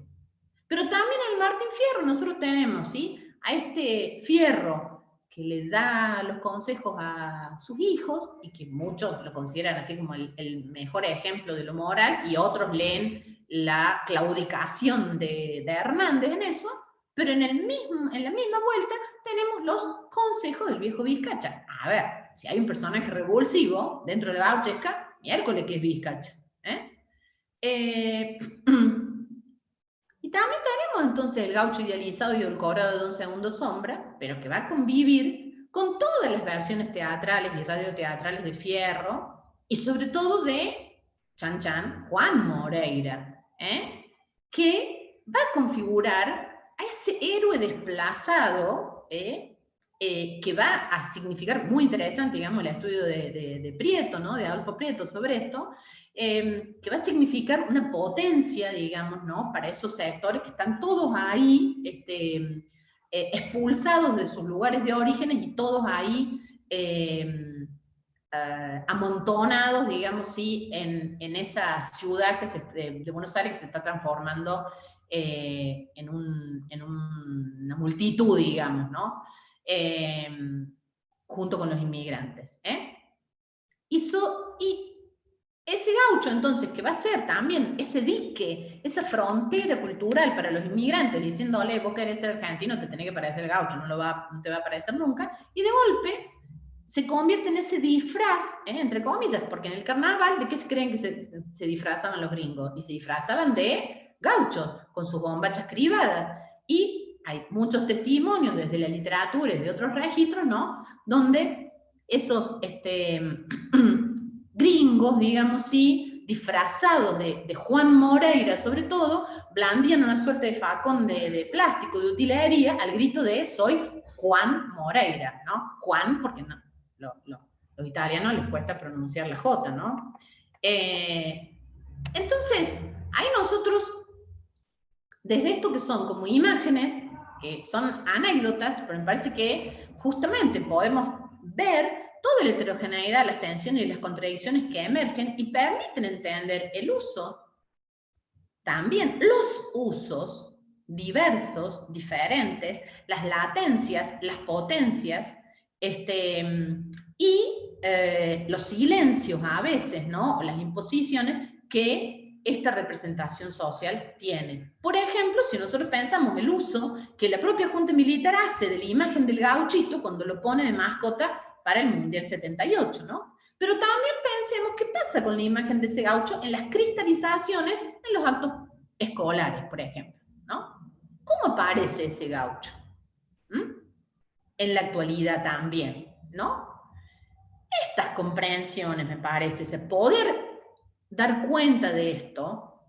Pero también en el Martín Fierro nosotros tenemos, ¿sí?, a este Fierro que le da los consejos a sus hijos, y que muchos lo consideran así como el mejor ejemplo de lo moral, y otros leen la claudicación de Hernández en eso, pero en la misma vuelta tenemos los consejos del viejo Vizcacha. A ver, si hay un personaje revulsivo dentro de la gauchesca, miércoles que es Vizcacha. Y también tenemos entonces el gaucho idealizado y edulcorado de Don Segundo Sombra, pero que va a convivir con todas las versiones teatrales y radioteatrales de Fierro, y sobre todo de Chan Chan, Juan Moreira, que va a configurar a ese héroe desplazado, que va a significar, muy interesante, digamos, el estudio de Prieto, ¿no?, de Adolfo Prieto sobre esto, que va a significar una potencia, digamos, ¿no?, para esos sectores que están todos ahí, expulsados de sus lugares de orígenes y todos ahí amontonados, digamos, sí, en esa ciudad de Buenos Aires que se está transformando en una multitud, digamos, ¿no?, junto con los inmigrantes. Y ese gaucho, entonces, que va a ser también ese dique, esa frontera cultural para los inmigrantes, diciéndole, vos querés ser argentino, te tenés que parecer gaucho, no te va a parecer nunca, y de golpe se convierte en ese disfraz, entre comillas, porque en el carnaval, ¿de qué se creen que se disfrazaban los gringos? Y se disfrazaban de gauchos, con sus bombachas cribadas. Y hay muchos testimonios desde la literatura y de otros registros, ¿no?, donde esos gringos, digamos, sí, disfrazados de Juan Moreira, sobre todo, blandían una suerte de facón de plástico, de utilería, al grito de soy Juan Moreira, ¿no? Juan, porque no, los italianos les cuesta pronunciar la J, ¿no? Entonces, ahí nosotros, desde esto que son como imágenes, que son anécdotas, pero me parece que justamente podemos ver toda la heterogeneidad, las tensiones y las contradicciones que emergen y permiten entender el uso, también los usos diversos, diferentes, las latencias, las potencias, y los silencios a veces, ¿no?, o las imposiciones que esta representación social tiene. Por ejemplo, si nosotros pensamos el uso que la propia Junta Militar hace de la imagen del gauchito cuando lo pone de mascota para el Mundial 78, ¿no? Pero también pensemos qué pasa con la imagen de ese gaucho en las cristalizaciones en los actos escolares, por ejemplo, ¿no? ¿Cómo aparece ese gaucho? En la actualidad también, ¿no? Estas comprensiones, me parece, poder dar cuenta de esto,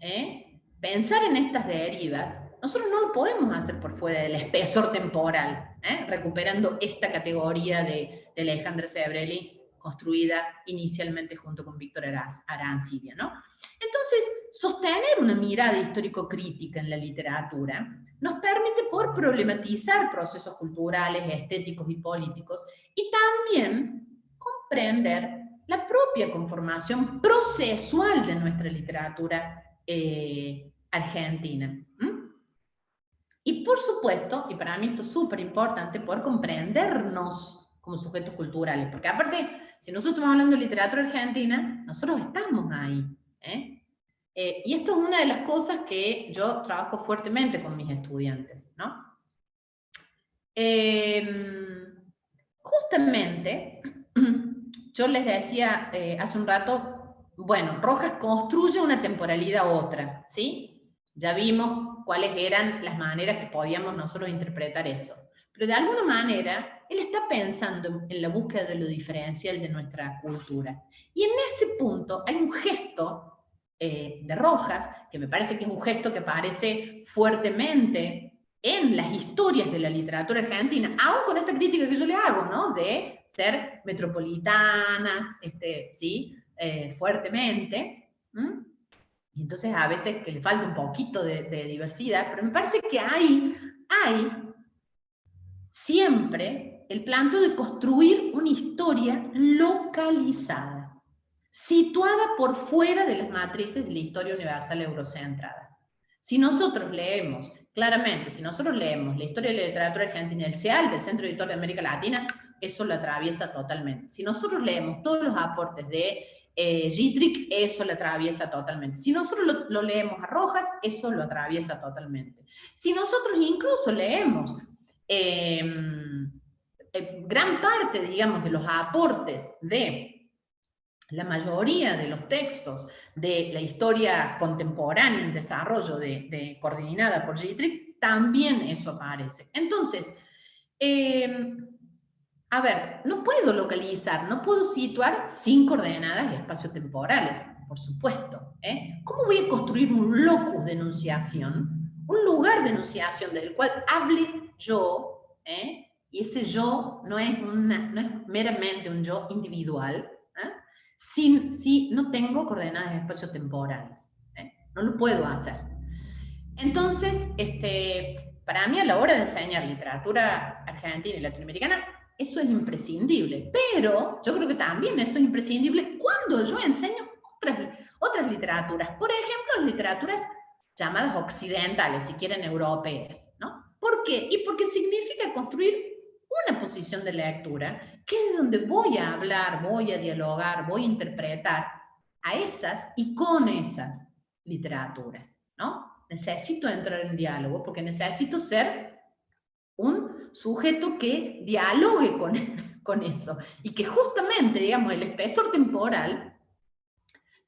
pensar en estas derivas, nosotros no lo podemos hacer por fuera del espesor temporal, recuperando esta categoría de Alejandra Sebrelli, construida inicialmente junto con Víctor Arancibia, ¿no? Entonces, sostener una mirada histórico-crítica en la literatura nos permite poder problematizar procesos culturales, estéticos y políticos, y también comprender la propia conformación procesual de nuestra literatura argentina. Y por supuesto, y para mí esto es súper importante, poder comprendernos como sujetos culturales, porque aparte, si nosotros estamos hablando de literatura argentina, nosotros estamos ahí. Y esto es una de las cosas que yo trabajo fuertemente con mis estudiantes, ¿no? Justamente, yo les decía hace un rato, bueno, Rojas construye una temporalidad a otra, ¿sí? Ya vimos cuáles eran las maneras que podíamos nosotros interpretar eso. Pero de alguna manera, él está pensando en la búsqueda de lo diferencial de nuestra cultura. Y en ese punto hay un gesto de Rojas, que me parece que es un gesto que aparece fuertemente en las historias de la literatura argentina, aún con esta crítica que yo le hago, ¿no? De ser metropolitanas, ¿sí? Fuertemente. Y entonces a veces que le falta un poquito de diversidad, pero me parece que hay siempre el planteo de construir una historia localizada, situada por fuera de las matrices de la historia universal eurocentrada. Si nosotros leemos, claramente, si nosotros leemos la historia de la literatura argentina, el CEAL, del Centro Editor de América Latina, eso lo atraviesa totalmente. Si nosotros leemos todos los aportes de Gittrich, eso lo atraviesa totalmente. Si nosotros lo leemos a Rojas, eso lo atraviesa totalmente. Si nosotros incluso leemos gran parte, digamos, de los aportes de la mayoría de los textos de la historia contemporánea en desarrollo coordinada por Gittrich, también eso aparece. Entonces, a ver, no puedo localizar, no puedo situar sin coordenadas y espacios temporales, por supuesto. ¿Cómo voy a construir un locus de enunciación? Un lugar de enunciación desde el cual hable yo, y ese yo no es meramente un yo individual, si no tengo coordenadas espaciotemporales. No lo puedo hacer. Entonces, para mí a la hora de enseñar literatura argentina y latinoamericana, eso es imprescindible. Pero yo creo que también eso es imprescindible cuando yo enseño otras literaturas. Por ejemplo, literaturas llamadas occidentales, si quieren europeas, ¿no? ¿Por qué? Y porque significa construir una posición de lectura, que es donde voy a hablar, voy a dialogar, voy a interpretar a esas y con esas literaturas, ¿no? Necesito entrar en diálogo porque necesito ser un sujeto que dialogue con eso y que justamente, digamos, el espesor temporal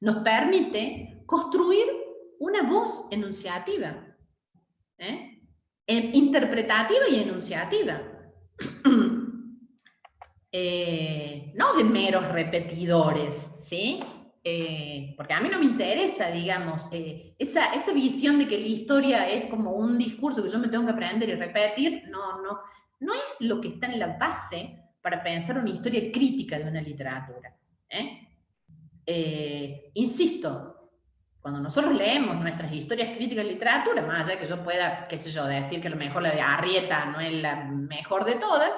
nos permite construir una voz enunciativa, interpretativa y enunciativa. No de meros repetidores, ¿sí? Porque a mí no me interesa, digamos, esa visión de que la historia es como un discurso que yo me tengo que aprender y repetir, no es lo que está en la base para pensar una historia crítica de una literatura. Insisto, cuando nosotros leemos nuestras historias críticas de literatura, más allá de que yo pueda, qué sé yo, decir que a lo mejor la de Arrieta no es la mejor de todas,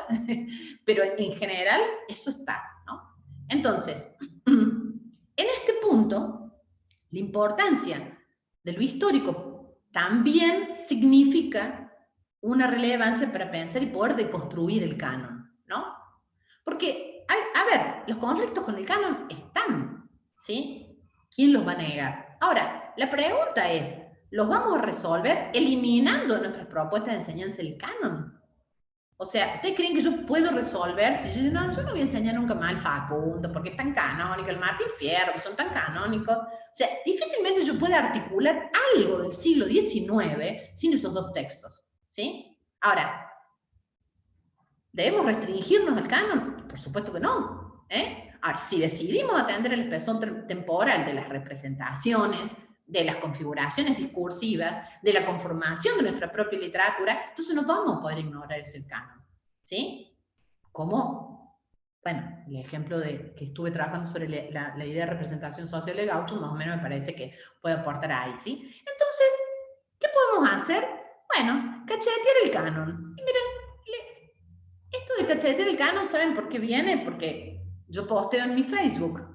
pero en general eso está, ¿no? Entonces, en este punto, la importancia de lo histórico también significa una relevancia para pensar y poder deconstruir el canon, ¿no? Porque, a ver, los conflictos con el canon están, ¿sí? ¿Quién los va a negar? Ahora, la pregunta es, ¿los vamos a resolver eliminando nuestras propuestas de enseñanza del canon? O sea, ¿ustedes creen que yo puedo resolver si yo digo, no, yo no voy a enseñar nunca más al Facundo, porque es tan canónico, el Martín Fierro, que son tan canónicos? O sea, difícilmente yo pueda articular algo del siglo XIX sin esos dos textos, ¿sí? Ahora, ¿debemos restringirnos al canon? Por supuesto que no, Ahora, si decidimos atender el espesor temporal de las representaciones, de las configuraciones discursivas, de la conformación de nuestra propia literatura, entonces no vamos a poder ignorar ese canon, ¿sí? ¿Cómo? Bueno, el ejemplo que estuve trabajando sobre la idea de representación social de Gaucho, más o menos me parece que puede aportar ahí, ¿sí? Entonces, ¿qué podemos hacer? Bueno, cachetear el canon. Y miren, esto de cachetear el canon, ¿saben por qué viene? Porque yo posteo en mi Facebook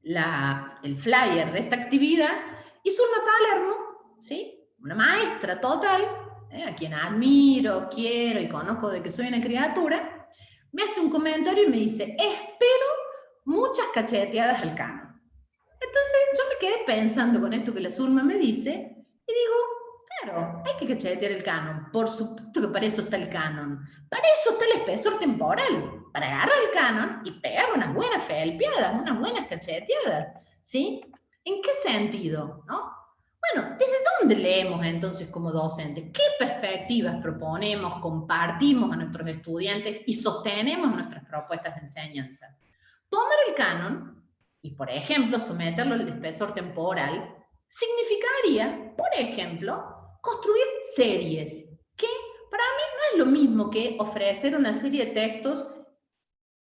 el flyer de esta actividad y Zulma Palermo, ¿sí? Una maestra total, a quien admiro, quiero y conozco de que soy una criatura, me hace un comentario y me dice, espero muchas cacheteadas al canon. Entonces yo me quedé pensando con esto que la Zulma me dice y digo, claro, hay que cachetear el canon, por supuesto que para eso está el canon, para eso está el espesor temporal, para agarrar el canon y pegar unas buenas felpeadas, unas buenas cacheteadas, ¿sí? ¿En qué sentido, no? Bueno, ¿desde dónde leemos entonces como docentes? ¿Qué perspectivas proponemos, compartimos a nuestros estudiantes y sostenemos nuestras propuestas de enseñanza? Tomar el canon y por ejemplo someterlo al espesor temporal, significaría, por ejemplo, construir series, que para mí no es lo mismo que ofrecer una serie de textos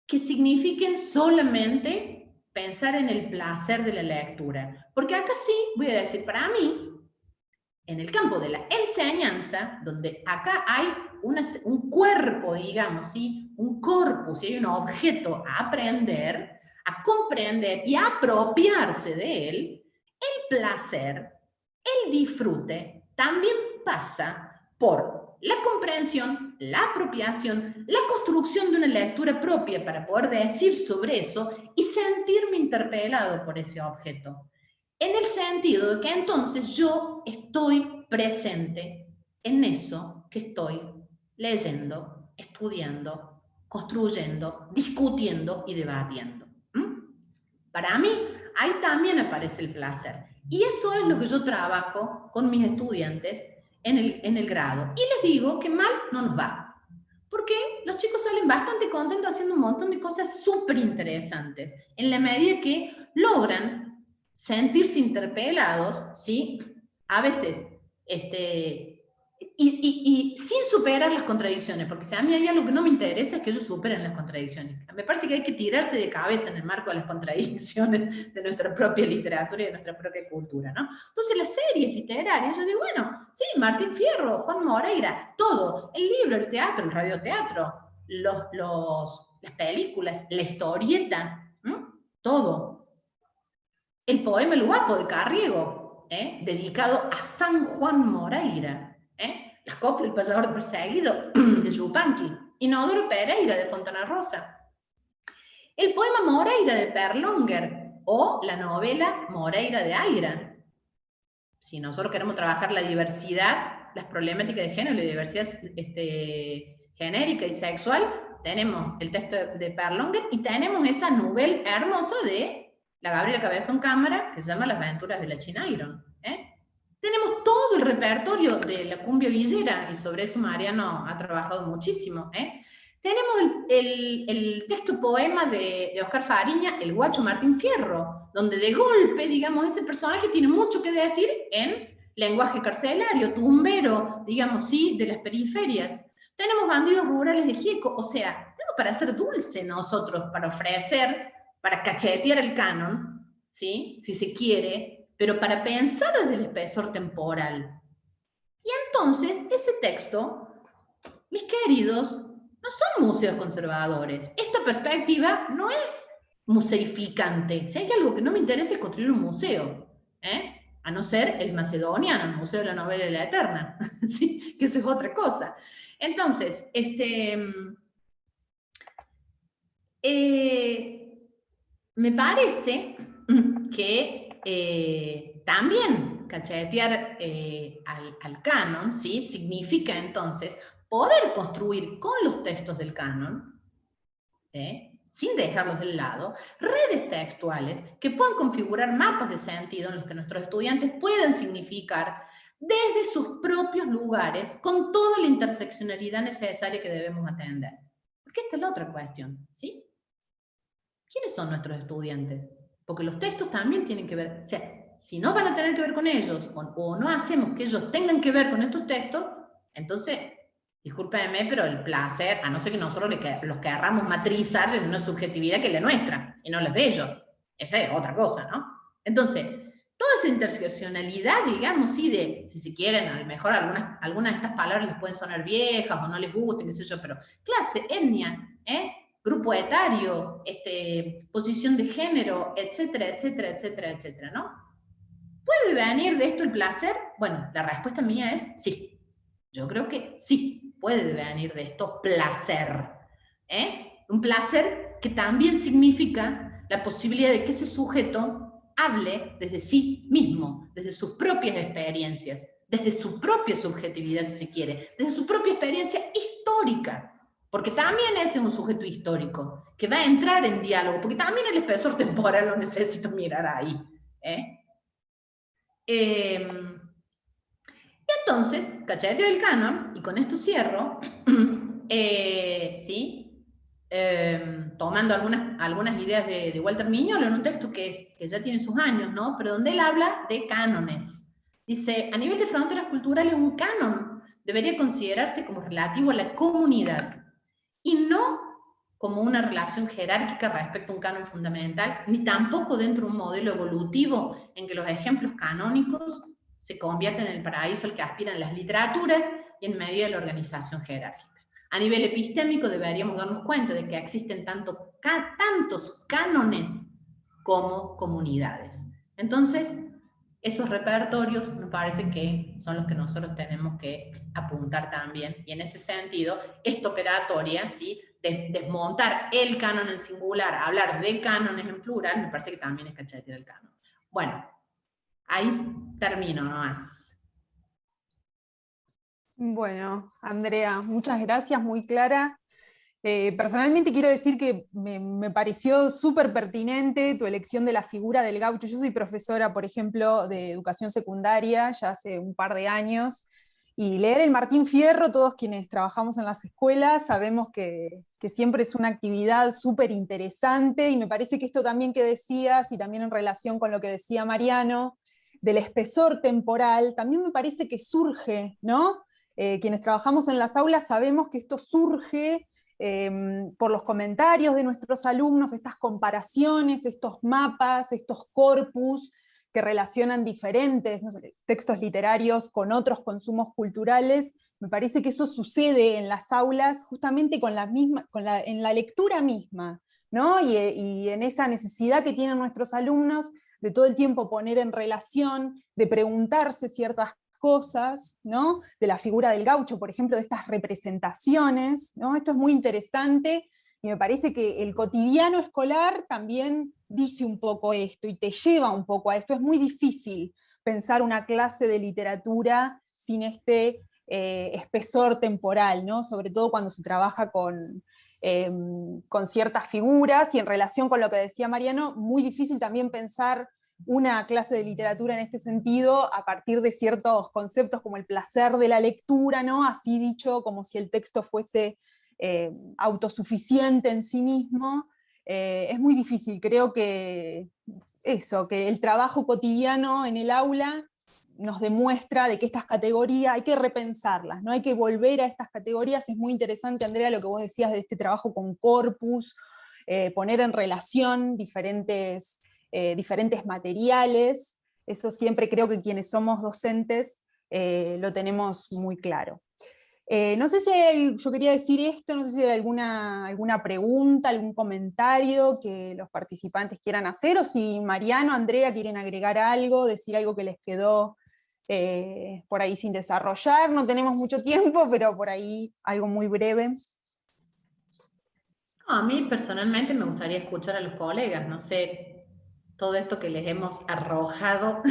que signifiquen solamente pensar en el placer de la lectura. Porque acá sí, voy a decir, para mí, en el campo de la enseñanza, donde acá hay un cuerpo, digamos, ¿sí? Un corpus, y hay un objeto a aprender, a comprender y a apropiarse de él, el placer, el disfrute, también pasa por la comprensión, la apropiación, la construcción de una lectura propia para poder decir sobre eso y sentirme interpelado por ese objeto. En el sentido de que entonces yo estoy presente en eso que estoy leyendo, estudiando, construyendo, discutiendo y debatiendo. Para mí, ahí también aparece el placer. Y eso es lo que yo trabajo con mis estudiantes en el grado. Y les digo que mal no nos va. Porque los chicos salen bastante contentos haciendo un montón de cosas súper interesantes. En la medida que logran sentirse interpelados, ¿sí? A veces, y sin superar las contradicciones, porque si a mí hay algo que no me interesa es que ellos superen las contradicciones. Me parece que hay que tirarse de cabeza en el marco de las contradicciones de nuestra propia literatura y de nuestra propia cultura, ¿no? Entonces las series literarias, yo digo, bueno, sí, Martín Fierro, Juan Moreira, todo, el libro, el teatro, el radioteatro, las películas, la historieta, todo. El poema El Guapo de Carriego, dedicado a San Juan Moreira, las coplas El Payador Perseguido de Yupanqui, Inodoro Pereira de Fontana Rosa, el poema Moreira de Perlonger o la novela Moreira de Aira. Si nosotros queremos trabajar la diversidad, las problemáticas de género, la diversidad genérica y sexual, tenemos el texto de Perlonger y tenemos esa novela hermosa de la Gabriela Cabezón Cámara, que se llama Las aventuras de la China Iron. Tenemos todo el repertorio de la cumbia villera, y sobre eso Mariano ha trabajado muchísimo. Tenemos el texto poema de Oscar Fariña, El Guacho Martín Fierro, donde de golpe, digamos, ese personaje tiene mucho que decir en lenguaje carcelario, tumbero, digamos, sí, de las periferias. Tenemos Bandidos Rurales de Gieco, o sea, tenemos para hacer dulce nosotros, para ofrecer, para cachetear el canon, ¿sí? Si se quiere, pero para pensar desde el espesor temporal. Y entonces, ese texto, mis queridos, no son museos conservadores. Esta perspectiva no es museificante. Si hay algo que no me interesa es construir un museo, a no ser el macedoniano, el Museo de la Novela y la Eterna, ¿sí? Que eso es otra cosa. Entonces, me parece que también cachetear al canon, ¿sí? Significa entonces poder construir con los textos del canon, sin dejarlos del lado, redes textuales que puedan configurar mapas de sentido en los que nuestros estudiantes puedan significar desde sus propios lugares, con toda la interseccionalidad necesaria que debemos atender. Porque esta es la otra cuestión, ¿sí? ¿Quiénes son nuestros estudiantes? Porque los textos también tienen que ver, o sea, si no van a tener que ver con ellos, o no hacemos que ellos tengan que ver con estos textos, entonces, discúlpenme, pero el placer, a no ser que nosotros los querramos matrizar desde una subjetividad que es la nuestra, y no la de ellos. Esa es otra cosa, ¿no? Entonces, toda esa interseccionalidad, digamos, sí, de, si se quieren, a lo mejor algunas de estas palabras les pueden sonar viejas, o no les gusten, qué sé yo, pero clase, etnia, grupo etario, posición de género, etcétera, etcétera, etcétera, etcétera, ¿no? ¿Puede venir de esto el placer? Bueno, la respuesta mía es sí. Yo creo que sí, puede venir de esto placer. Un placer que también significa la posibilidad de que ese sujeto hable desde sí mismo, desde sus propias experiencias, desde su propia subjetividad, si se quiere, desde su propia experiencia histórica. Porque también es un sujeto histórico, que va a entrar en diálogo, porque también el espesor temporal lo necesito mirar ahí. Y entonces, cachetear el canon, y con esto cierro, ¿sí? Tomando tomando algunas ideas de Walter Miñolo en un texto que ya tiene sus años, ¿no? Pero donde él habla de cánones. Dice, a nivel de fronteras culturales, un canon debería considerarse como relativo a la comunidad, y no como una relación jerárquica respecto a un canon fundamental, ni tampoco dentro de un modelo evolutivo en que los ejemplos canónicos se convierten en el paraíso al que aspiran las literaturas y en medida de la organización jerárquica. A nivel epistémico deberíamos darnos cuenta de que existen tantos cánones como comunidades. Entonces, esos repertorios me parece que son los que nosotros tenemos que apuntar también, y en ese sentido, esta operatoria, ¿sí?, de desmontar el canon en singular, hablar de cánones en plural, me parece que también es cachetear el canon. Bueno, ahí termino nomás. Bueno, Andrea, muchas gracias, muy clara. Personalmente quiero decir que me pareció súper pertinente tu elección de la figura del gaucho. Yo soy profesora, por ejemplo, de educación secundaria ya hace un par de años, y leer el Martín Fierro, todos quienes trabajamos en las escuelas sabemos que siempre es una actividad súper interesante, y me parece que esto también que decías, y también en relación con lo que decía Mariano, del espesor temporal, también me parece que surge, ¿no? Quienes trabajamos en las aulas sabemos que esto surge por los comentarios de nuestros alumnos, estas comparaciones, estos mapas, estos corpus que relacionan diferentes, no sé, textos literarios con otros consumos culturales. Me parece que eso sucede en las aulas justamente en la lectura misma, ¿no? Y en esa necesidad que tienen nuestros alumnos de todo el tiempo poner en relación, de preguntarse ciertas cosas, ¿no? De la figura del gaucho, por ejemplo, de estas representaciones, ¿no? Esto es muy interesante, y me parece que el cotidiano escolar también dice un poco esto, y te lleva un poco a esto. Es muy difícil pensar una clase de literatura sin este espesor temporal, ¿no? Sobre todo cuando se trabaja con ciertas figuras, y en relación con lo que decía Mariano, muy difícil también pensar una clase de literatura en este sentido a partir de ciertos conceptos como el placer de la lectura, ¿no? Así dicho, como si el texto fuese autosuficiente en sí mismo. Es muy difícil, creo que que el trabajo cotidiano en el aula nos demuestra de que estas categorías hay que repensarlas, ¿no? Hay que volver a estas categorías. Es muy interesante, Andrea, lo que vos decías de este trabajo con corpus, poner en relación diferentes materiales. Eso siempre creo que quienes somos docentes lo tenemos muy claro. No sé si yo quería decir esto, no sé si hay alguna pregunta, algún comentario que los participantes quieran hacer, o si Mariano, Andrea quieren agregar algo, decir algo que les quedó por ahí sin desarrollar. No tenemos mucho tiempo, pero por ahí algo muy breve. No, a mí personalmente me gustaría escuchar a los colegas, no sé, todo esto que les hemos arrojado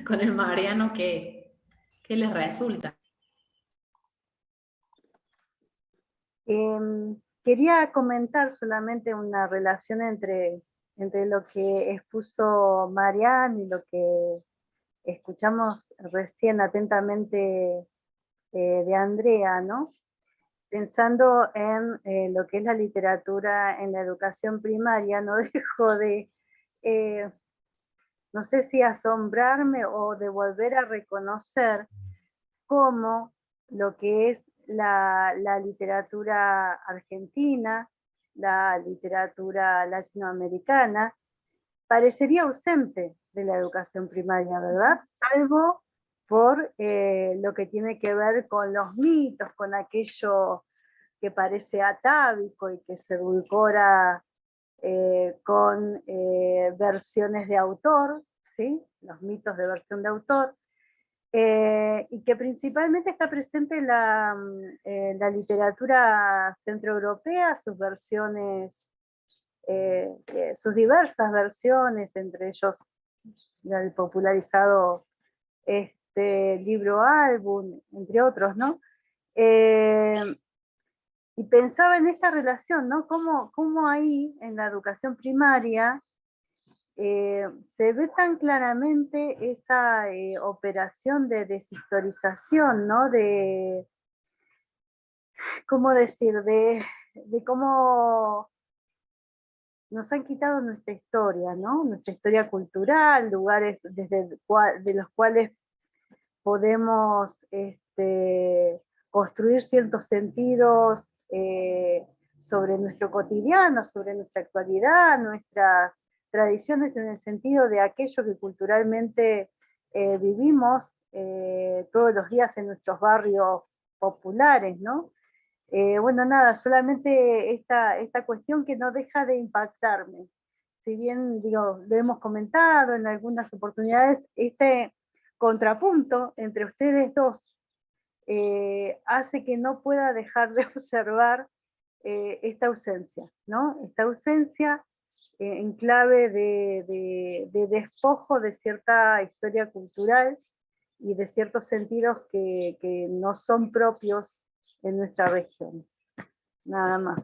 con el Mariano, ¿qué les resulta? Quería comentar solamente una relación entre lo que expuso Mariano y lo que escuchamos recién atentamente de Andrea, ¿no? Pensando en lo que es la literatura en la educación primaria, no dejo de, no sé si asombrarme o de volver a reconocer cómo lo que es la literatura argentina, la literatura latinoamericana, parecería ausente de la educación primaria, ¿verdad? Salvo por lo que tiene que ver con los mitos, con aquello que parece atávico y que se edulcora con versiones de autor, ¿sí? Los mitos de versión de autor, y que principalmente está presente en la literatura centroeuropea, sus versiones, sus diversas versiones, entre ellos el popularizado libro álbum, entre otros, ¿no? Y pensaba en esta relación, ¿no? Cómo ahí, en la educación primaria, se ve tan claramente esa operación de deshistorización, ¿no? De, ¿cómo decir? De cómo nos han quitado nuestra historia, ¿no? Nuestra historia cultural, lugares de los cuales podemos construir ciertos sentidos sobre nuestro cotidiano, sobre nuestra actualidad, nuestras tradiciones en el sentido de aquello que culturalmente vivimos todos los días en nuestros barrios populares, ¿no? Bueno, nada, solamente esta cuestión que no deja de impactarme. Si bien, digo, lo hemos comentado en algunas oportunidades, este contrapunto entre ustedes dos hace que no pueda dejar de observar esta ausencia, ¿no? Esta ausencia en clave de despojo de cierta historia cultural y de ciertos sentidos que no son propios en nuestra región. Nada más.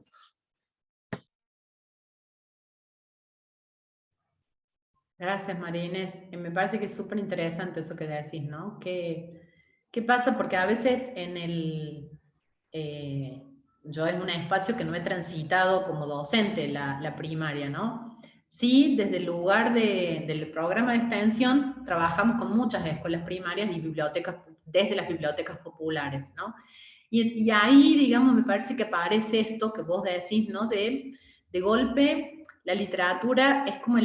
Gracias, María Inés. Me parece que es súper interesante eso que decís, ¿no? ¿Qué pasa? Porque a veces yo es un espacio que no he transitado como docente, la primaria, ¿no? Sí, desde el lugar del programa de extensión, trabajamos con muchas escuelas primarias y bibliotecas, desde las bibliotecas populares, ¿no? Y ahí, digamos, me parece que aparece esto que vos decís, ¿no? De golpe, la literatura es como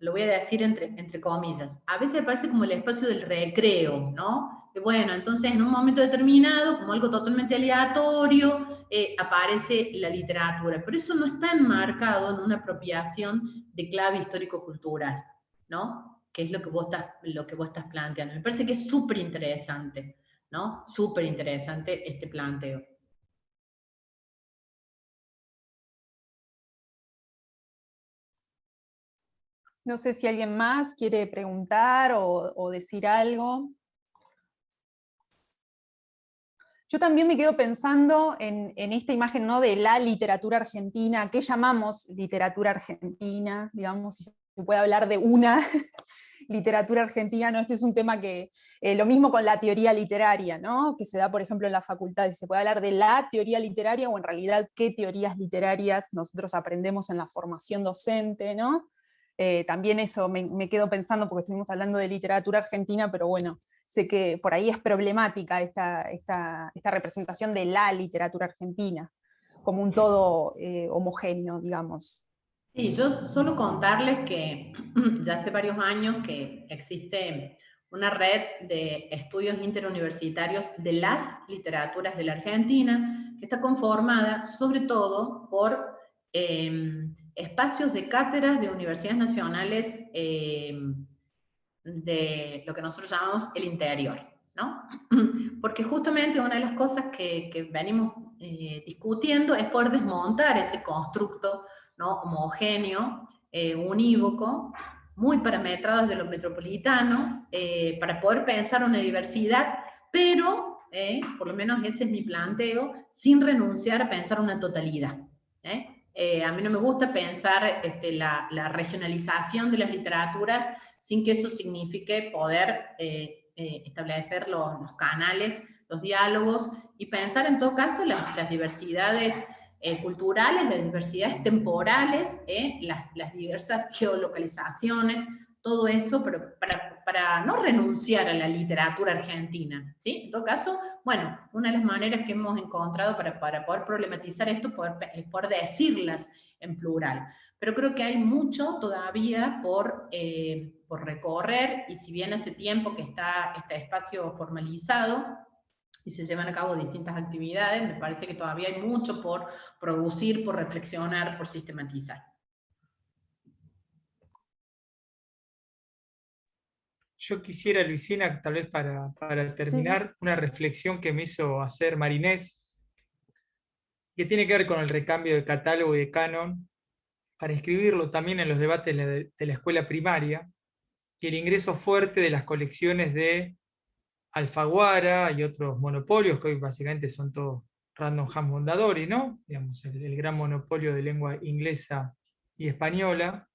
lo voy a decir entre comillas, a veces parece como el espacio del recreo, ¿no? Bueno, entonces en un momento determinado, como algo totalmente aleatorio, aparece la literatura, pero eso no está enmarcado en una apropiación de clave histórico-cultural, ¿no? Que es lo que vos estás planteando. Me parece que es súper interesante, ¿no? Súper interesante este planteo. No sé si alguien más quiere preguntar o decir algo. Yo también me quedo pensando en esta imagen, ¿no?, de la literatura argentina. ¿Qué llamamos literatura argentina? Digamos, si se puede hablar de una literatura argentina, ¿no? Este es un tema que, lo mismo con la teoría literaria, ¿no?, que se da, por ejemplo, en la facultad. Si se puede hablar de la teoría literaria, o en realidad qué teorías literarias nosotros aprendemos en la formación docente, ¿no? También eso me quedo pensando, porque estuvimos hablando de literatura argentina, pero bueno, sé que por ahí es problemática esta representación de la literatura argentina, como un todo homogéneo, digamos. Sí, yo solo contarles que ya hace varios años que existe una red de estudios interuniversitarios de las literaturas de la Argentina, que está conformada sobre todo por espacios de cátedras de universidades nacionales de lo que nosotros llamamos el interior, ¿no? Porque justamente una de las cosas que venimos discutiendo es poder desmontar ese constructo, ¿no?, homogéneo, unívoco, muy parametrado desde lo metropolitano, para poder pensar una diversidad, pero, por lo menos ese es mi planteo, sin renunciar a pensar una totalidad. A mí no me gusta pensar la regionalización de las literaturas sin que eso signifique poder establecer los canales, los diálogos, y pensar en todo caso las diversidades culturales, las diversidades temporales, las diversas geolocalizaciones, todo eso, pero para no renunciar a la literatura argentina, ¿sí? En todo caso, bueno, una de las maneras que hemos encontrado para poder problematizar esto es poder decirlas en plural. Pero creo que hay mucho todavía por recorrer, y si bien hace tiempo que está este espacio formalizado y se llevan a cabo distintas actividades, me parece que todavía hay mucho por producir, por reflexionar, por sistematizar. Yo quisiera, Luisina, tal vez para terminar, una reflexión que me hizo hacer María Inés, que tiene que ver con el recambio de catálogo y de canon, para inscribirlo también en los debates de la escuela primaria, y el ingreso fuerte de las colecciones de Alfaguara y otros monopolios, que hoy básicamente son todos Random House Mondadori, ¿no? Digamos, el gran monopolio de lengua inglesa y española.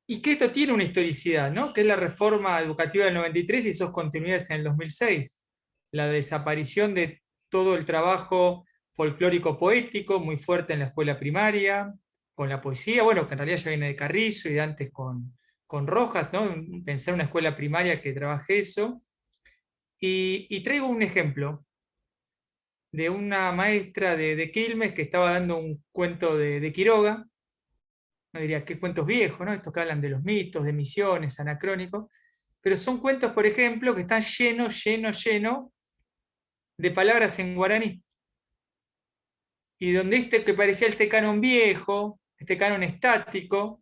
Y que esto tiene una historicidad, ¿no?, que es la reforma educativa del 93 y sus continuidades en el 2006. La desaparición de todo el trabajo folclórico poético, muy fuerte en la escuela primaria, con la poesía, bueno, que en realidad ya viene de Carrizo y de antes con Rojas, ¿no? Pensé en una escuela primaria que trabaje eso. Y traigo un ejemplo de una maestra de Quilmes que estaba dando un cuento de Quiroga. No diría, qué cuentos viejos, ¿no? Estos que hablan de los mitos, de misiones, anacrónicos. Pero son cuentos, por ejemplo, que están llenos de palabras en guaraní. Y donde este que parecía este canon viejo, este canon estático,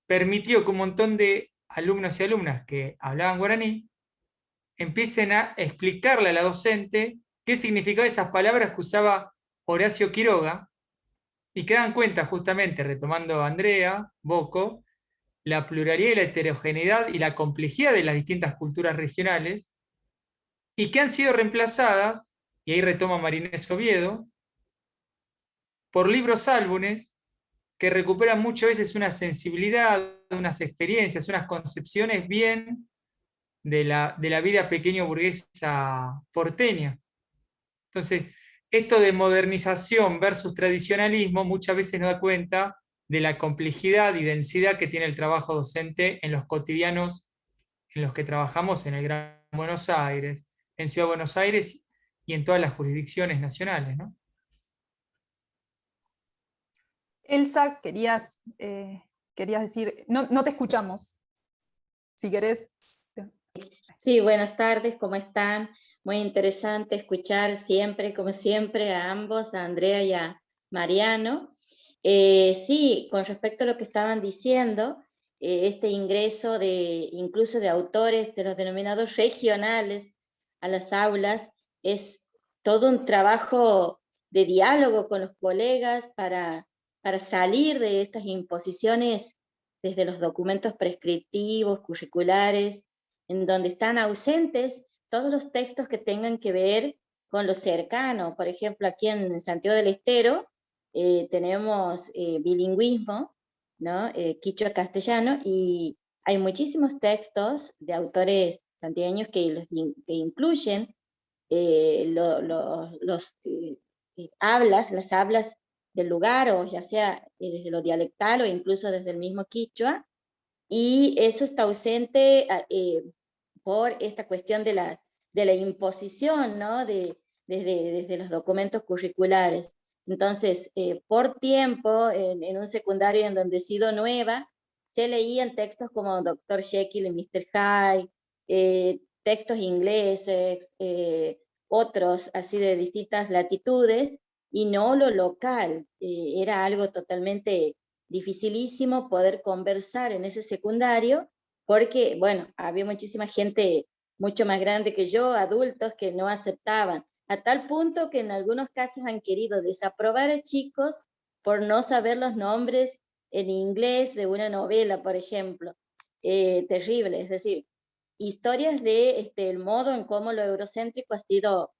permitió que un montón de alumnos y alumnas que hablaban guaraní empiecen a explicarle a la docente qué significaban esas palabras que usaba Horacio Quiroga, y que dan cuenta, justamente, retomando a Andrea Bocco, la pluralidad y la heterogeneidad y la complejidad de las distintas culturas regionales, y que han sido reemplazadas, y ahí retoma Marinés Oviedo, por libros álbumes que recuperan muchas veces una sensibilidad, unas experiencias, unas concepciones bien de la vida pequeño burguesa porteña. Entonces, esto de modernización versus tradicionalismo muchas veces nos da cuenta de la complejidad y densidad que tiene el trabajo docente en los cotidianos en los que trabajamos en el Gran Buenos Aires, en Ciudad de Buenos Aires y en todas las jurisdicciones nacionales, ¿no? Elsa, querías decir, no te escuchamos. Si querés. Sí, buenas tardes, ¿cómo están? Muy interesante escuchar siempre, como siempre, a ambos, a Andrea y a Mariano. Sí, con respecto a lo que estaban diciendo, este ingreso incluso de autores de los denominados regionales a las aulas es todo un trabajo de diálogo con los colegas para salir de estas imposiciones desde los documentos prescriptivos, curriculares, en donde están ausentes todos los textos que tengan que ver con lo cercano. Por ejemplo, aquí en Santiago del Estero tenemos bilingüismo, ¿no? Quichua-castellano, y hay muchísimos textos de autores santiagueños que incluyen las hablas del lugar, o ya sea desde lo dialectal o incluso desde el mismo quichua, y eso está ausente por esta cuestión de la imposición, ¿no? Desde los documentos curriculares. Entonces, por tiempo, en un secundario en donde he sido nueva, se leían textos como Dr. Jekyll y Mr. Hyde, textos ingleses, otros así de distintas latitudes, y no lo local. Era algo totalmente dificilísimo poder conversar en ese secundario, porque, bueno, había muchísima gente mucho más grande que yo, adultos que no aceptaban, a tal punto que en algunos casos han querido desaprobar a chicos por no saber los nombres en inglés de una novela, por ejemplo. Terrible, es decir, historias de el modo en cómo lo eurocéntrico ha sido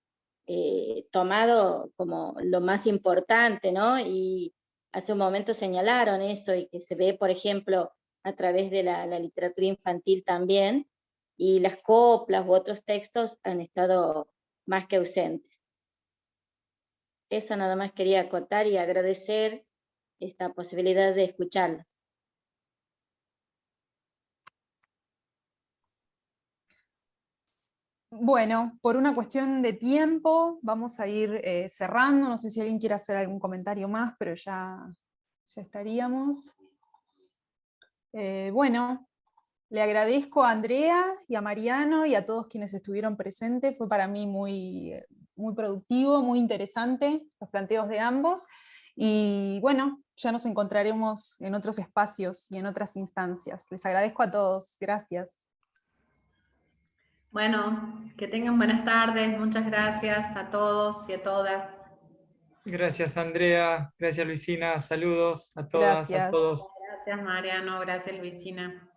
tomado como lo más importante, ¿no? Y hace un momento señalaron eso, y que se ve, por ejemplo, a través de la literatura infantil también, y las coplas u otros textos han estado más que ausentes. Eso nada más quería acotar y agradecer esta posibilidad de escucharlos. Bueno, por una cuestión de tiempo vamos a ir cerrando. No sé si alguien quiere hacer algún comentario más, pero ya estaríamos. Bueno, le agradezco a Andrea y a Mariano y a todos quienes estuvieron presentes. Fue para mí muy productivo, muy interesante los planteos de ambos. Y bueno, ya nos encontraremos en otros espacios y en otras instancias. Les agradezco a todos. Gracias. Bueno, que tengan buenas tardes. Muchas gracias a todos y a todas. Gracias, Andrea. Gracias, Luisina. Saludos a todas, a Gracias. todos. Gracias, Mariano. Gracias, Luisina.